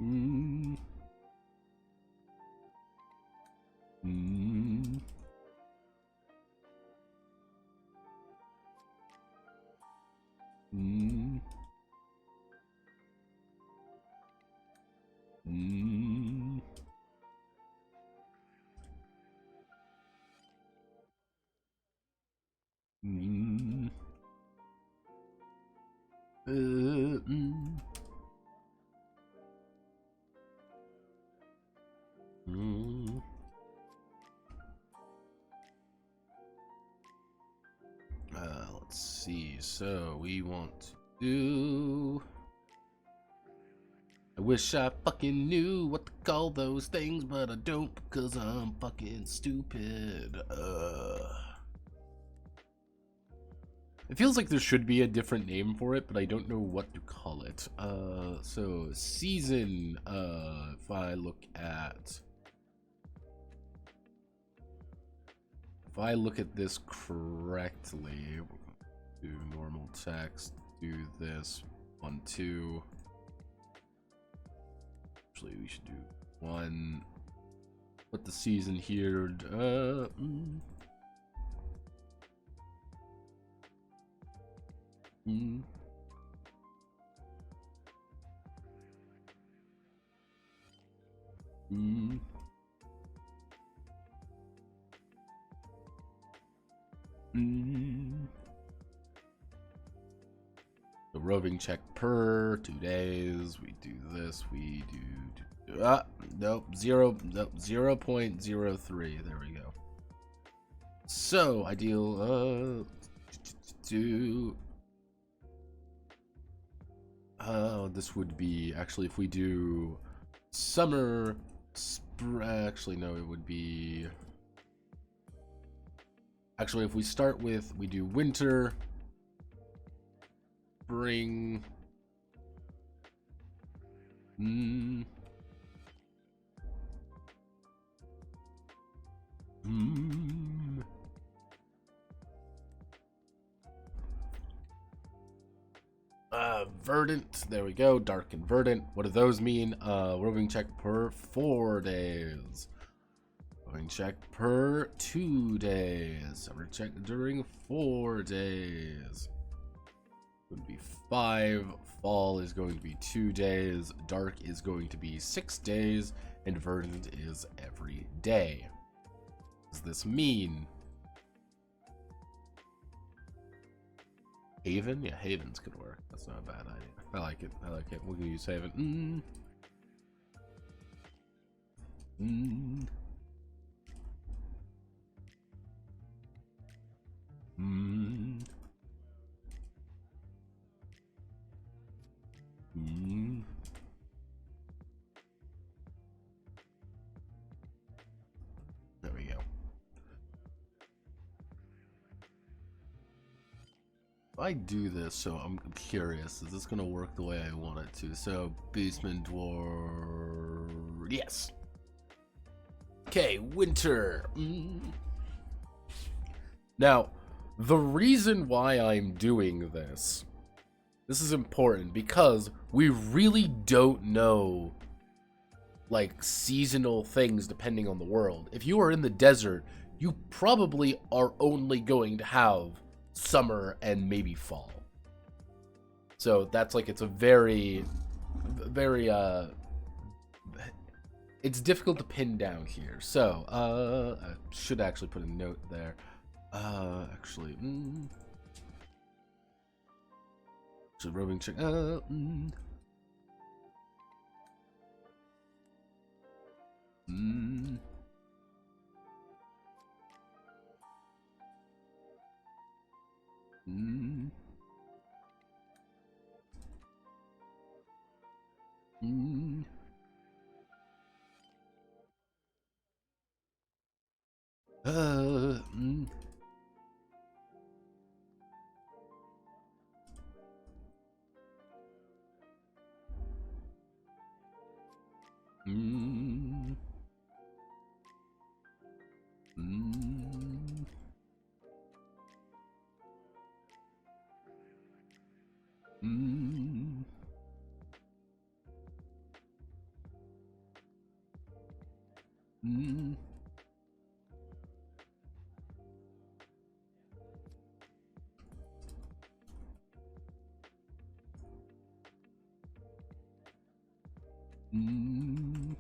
Mm. Mm. Mm. Mm. Mm. Mm. Mm. Let's see. So we want to do. I wish I fucking knew what to call those things, but I don't because I'm fucking stupid. It feels like there should be a different name for it, but I don't know what to call it. So season, if I look at this correctly, do normal text, do this, 1, 2. Actually, we should do 1. Put the season here. Mm. Mm. Mm. Mm. The roving check per 2 days. We do this. We do. Nope. 0.03. There we go. So ideal. Do. This would be actually if we do summer. Actually, no. It would be. Actually, if we start with we do winter. Spring. Mm. Mm. Verdant. There we go. Dark and verdant. What do those mean? Roving check per 4 days. Roving check per 2 days. Summer check during 4 days. Would be 5. Fall is going to be 2 days. Dark is going to be 6 days. And verdant is every day. What does this mean? Haven? Yeah, Haven's could work. That's not a bad idea. I like it. I like it. We're gonna use Haven. Mm. Mm. Mm. There we go. If I do this, so I'm curious, is this gonna work the way I want it to? So, basement dwarf. Yes. Okay, winter. Now, the reason why I'm doing this is important because we really don't know like seasonal things depending on the world. If you are in the desert, you probably are only going to have summer and maybe fall. So that's like it's a very it's difficult to pin down here. So, I should actually put a note there. Actually, so roving check. Mm. Mm. Mm. Mm. Mm. Mm. Mm. Mm. Mm. Mm.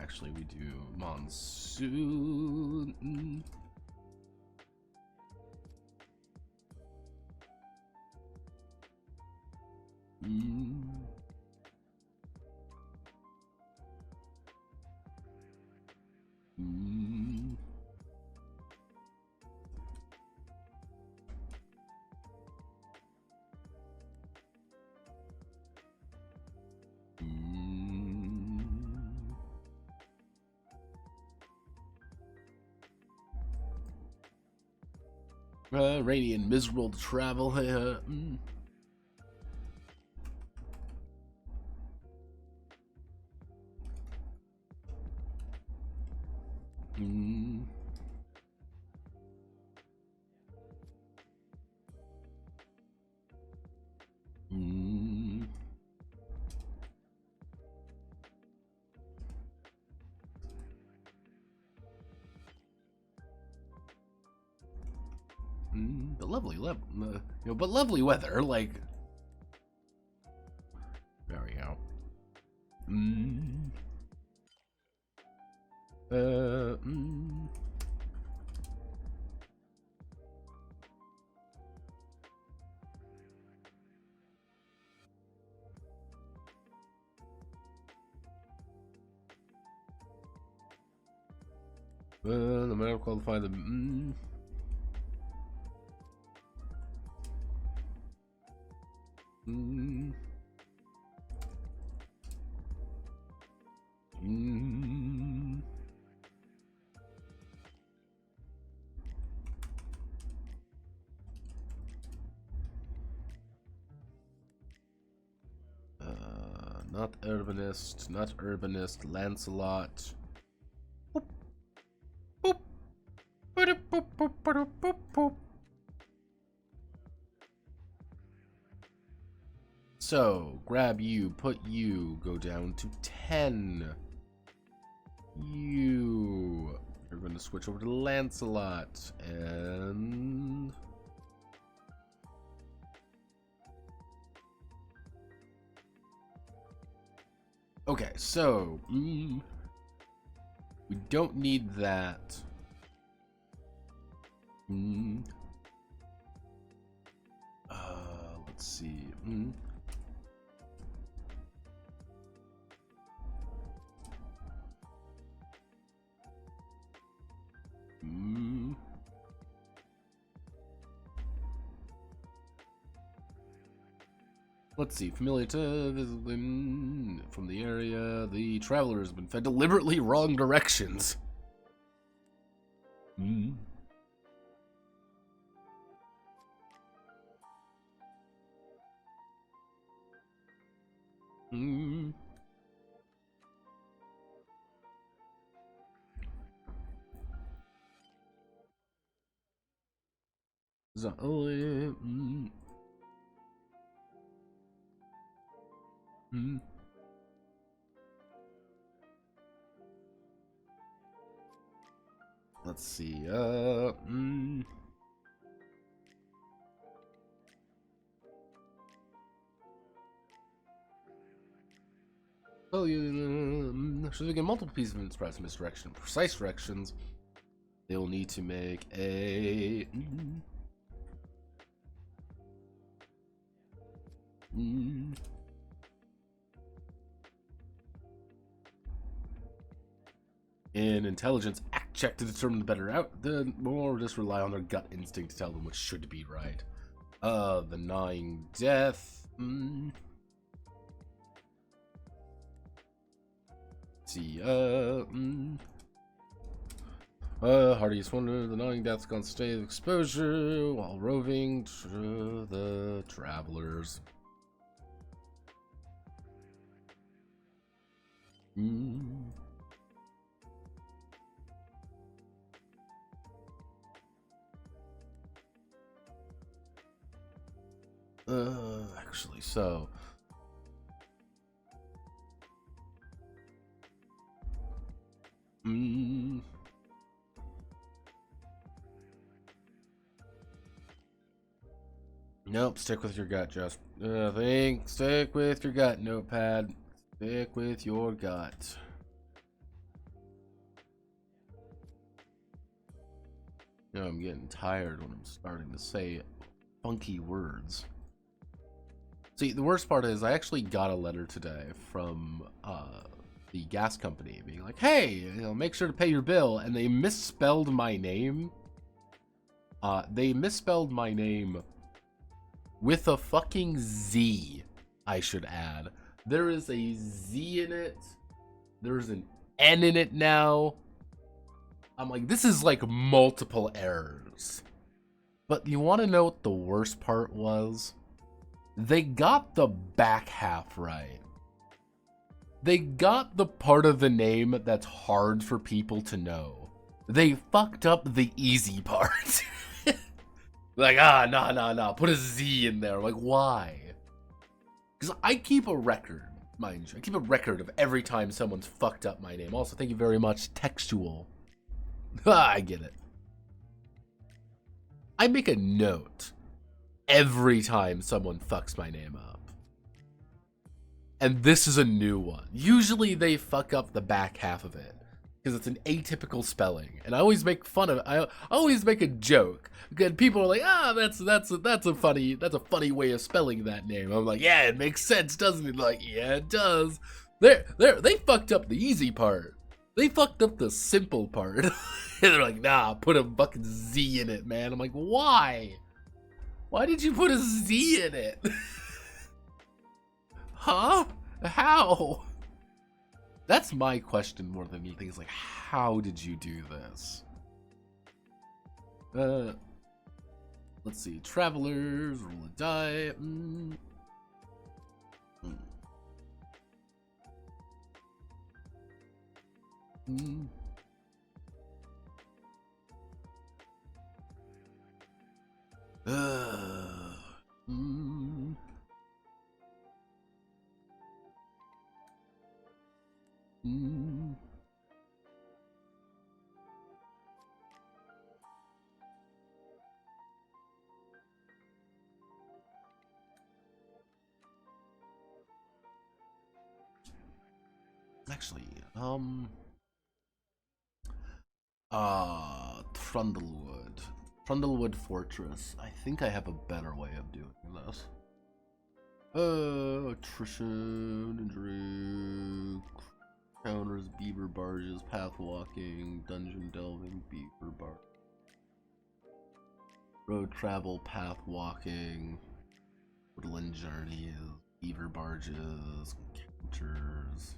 Actually, we do monsoon. Mm. Mm. Rainy and miserable to travel. Mm. Mm. Mm. But lovely, but lovely weather. Like, there we go. Mm. Mm. The matter qualify the. Mm. Mm. Mm. Not urbanist, not urbanist, Lancelot. Boop, boop, boop, boop, boop, boop, boop, boop. So, grab you, put you, go down to 10. You're going to switch over to Lancelot, and... Okay, so... we don't need that. Let's see. Let's see. Familiar to from the area. The traveler has been fed deliberately wrong directions. Mm. Mm. Let's see. Oh, so they get multiple pieces of express misdirection, precise directions. They will need to make a. An intelligence act check to determine the better out, or just rely on their gut instinct to tell them what should be right. The gnawing death. Let's see. Hardiest wonder, the gnawing death's gone state of exposure while roving to the travelers. Actually, so. Nope, stick with your gut, Just. Stick with your gut, Notepad. Stick with your gut. You know, I'm getting tired when I'm starting to say funky words. See, the worst part is I actually got a letter today from the gas company being like, hey, you know, make sure to pay your bill, and they misspelled my name. They misspelled my name with a fucking Z, I should add. There is a Z in it. There's an N in it now. I'm like, this is like multiple errors. But you want to know what the worst part was? They got the back half right. They got the part of the name that's hard for people to know. They fucked up the easy part. Like, nah, put a Z in there. Like, why? Because I keep a record, mind you. I keep a record of every time someone's fucked up my name. Also, thank you very much, Textual. I get it. I make a note every time someone fucks my name up. And this is a new one. Usually they fuck up the back half of it because it's an atypical spelling, and I always make fun of it. I always make a joke because people are like, that's a funny way of spelling that name. I'm like, yeah, it makes sense, doesn't it? Like, yeah, it does. They fucked up the easy part. They fucked up the simple part. And they're like, nah, put a fucking Z in it, man. I'm like, why? Why did you put a Z in it? Huh? How? That's my question more than anything. Is like, how did you do this? Let's see. Travelers, roll a die. Actually, Trundlewood. Trundlewood Fortress. I think I have a better way of doing this. Attrition, injury, counters, beaver barges, path walking, dungeon delving, beaver bar, road travel, path walking, woodland journeys, beaver barges, encounters.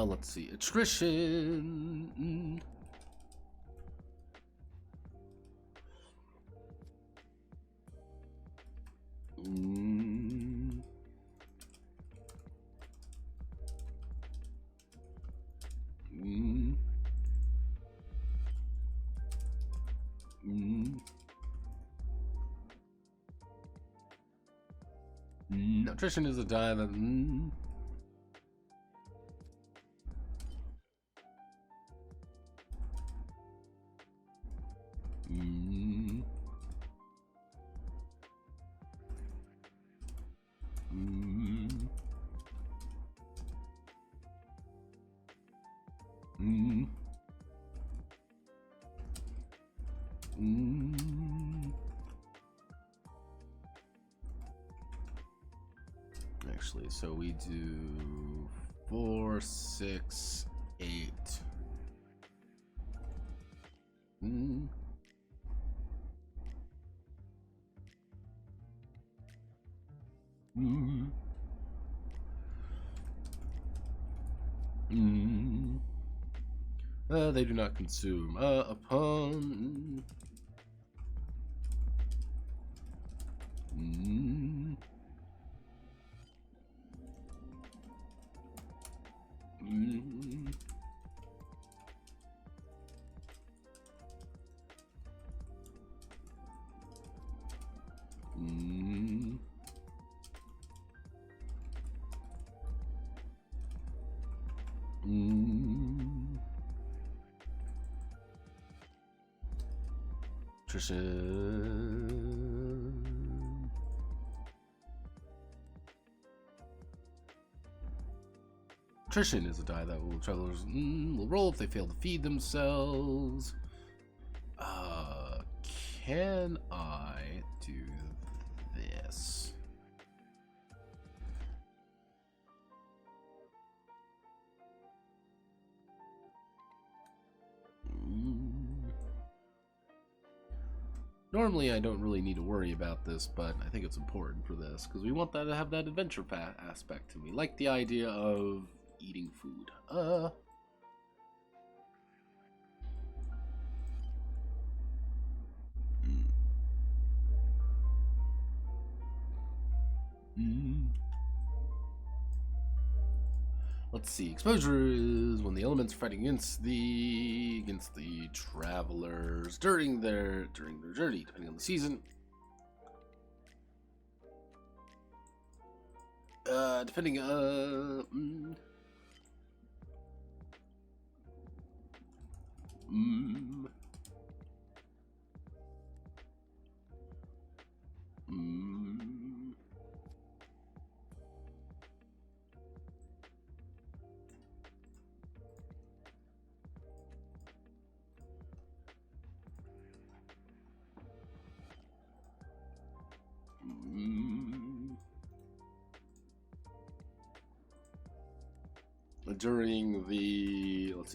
Let's see. Attrition. Attrition is a die that. so we do 4, 6, 8. Mm. Mm. Mm. They do not consume. Upon. Mm. Mm. Mm. Mm. Attrition. Attrition is a die that will travelers will roll if they fail to feed themselves. Can I do this? Normally, I don't really need to worry about this, but I think it's important for this because we want that to have that adventure aspect to me. Like the idea of eating food. Let's see. Exposure is when the elements are fighting against the travelers during their journey, depending on the season. Depending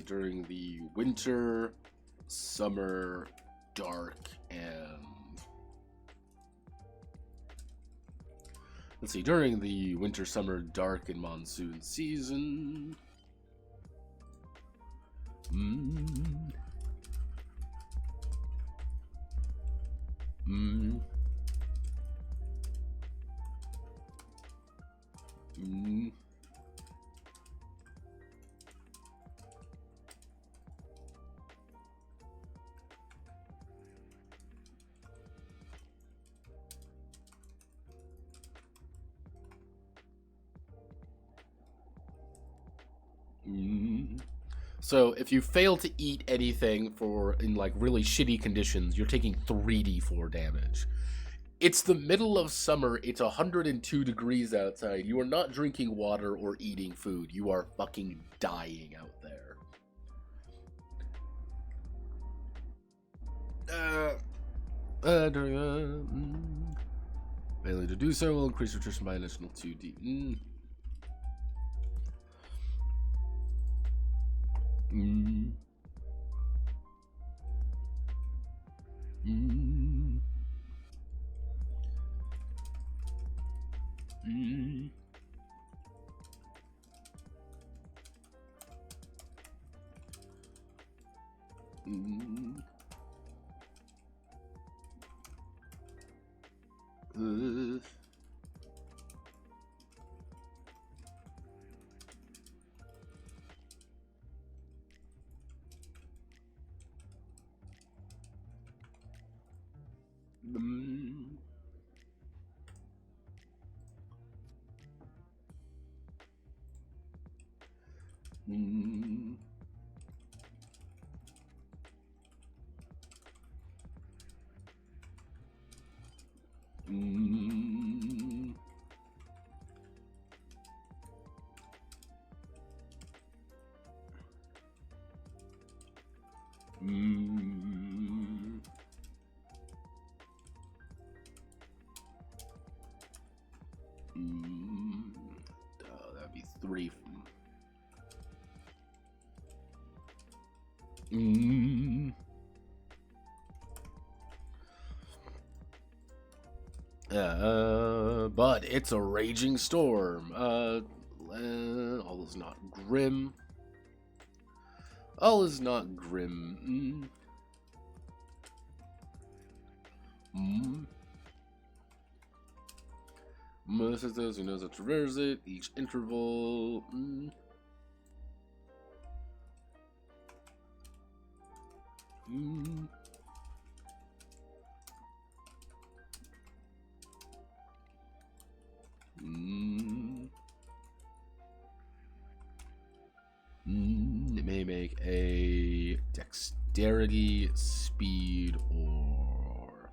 during the winter, summer, dark, and during the winter, summer, dark, and monsoon season. So if you fail to eat anything in like really shitty conditions, you're taking 3d4 damage. It's the middle of summer. It's 102 degrees outside. You are not drinking water or eating food. You are fucking dying out there. Failing to do so will increase attrition by an additional 2d. But it's a raging storm. All is not grim. All is not grim. Most of those who knows how to traverse it, each interval. It may make a dexterity, speed, or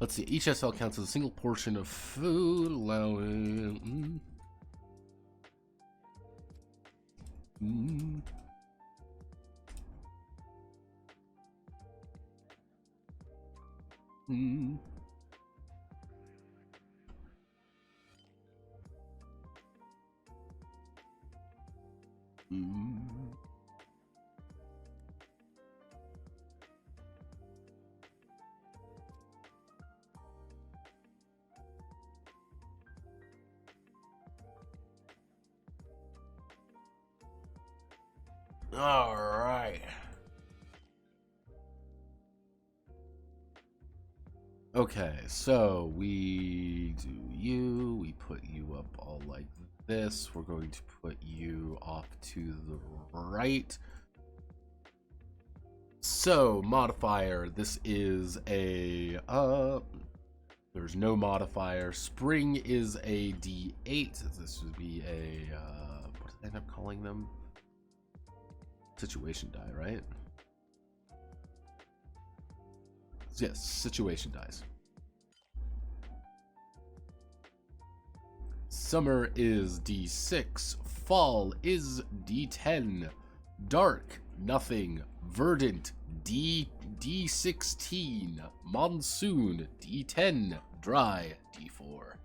Let's see. Each SL counts as a single portion of food, allowing. All right. Okay, so we do you. We put you up all like this. We're going to put you off to the right. So, modifier. This is a there's no modifier. Spring is a D8. This would be a what did I end up calling them? Situation die, right? Yes, situation dies. Summer is D6. Fall is D10. Dark, nothing. Verdant, D16. Monsoon, D10. Dry, D4.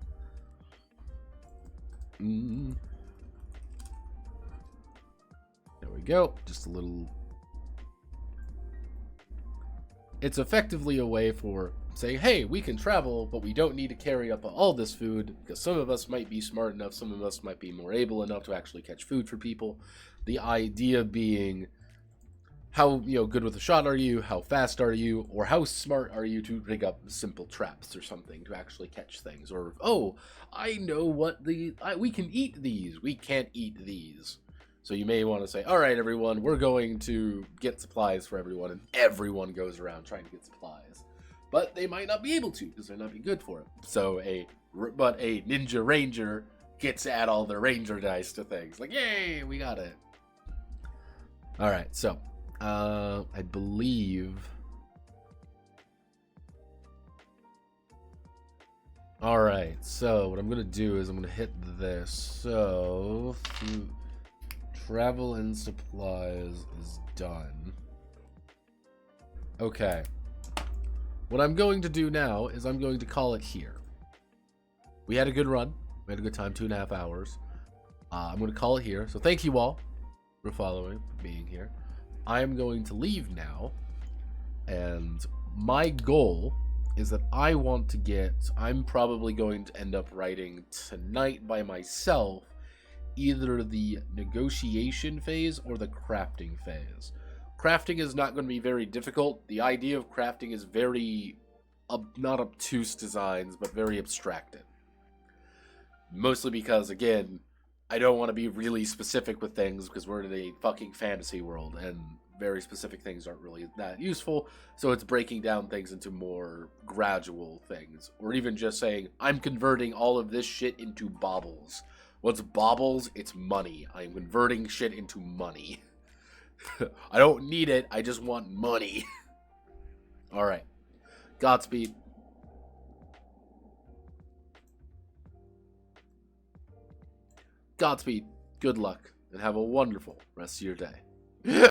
There we go. Just a little. It's effectively a way for saying, hey, we can travel, but we don't need to carry up all this food, because some of us might be smart enough, some of us might be more able enough to actually catch food for people. The idea being, how good with a shot are you, how fast are you, or how smart are you to rig up simple traps or something to actually catch things, or, oh, I know what we can eat these, we can't eat these. So you may want to say, all right, everyone, we're going to get supplies for everyone, and everyone goes around trying to get supplies. But they might not be able to, because they're not being good for it. So but a ninja ranger gets to add all their ranger dice to things. Like, yay, we got it. All right, so, I believe... All right, so what I'm going to do is I'm going to hit this. So... Travel and supplies is done. Okay. What I'm going to do now is I'm going to call it here. We had a good run. We had a good time, 2.5 hours. I'm going to call it here. So thank you all for following, for being here. I am going to leave now. And my goal is that I'm probably going to end up writing tonight by myself either the negotiation phase or the crafting phase. Crafting is not going to be very difficult. The idea of crafting is very, not obtuse designs, but very abstracted. Mostly because, again, I don't want to be really specific with things because we're in a fucking fantasy world, and very specific things aren't really that useful. So it's breaking down things into more gradual things. Or even just saying, I'm converting all of this shit into baubles. What's baubles? It's money. I'm converting shit into money. I don't need it. I just want money. All right. Godspeed. Godspeed. Good luck. And have a wonderful rest of your day.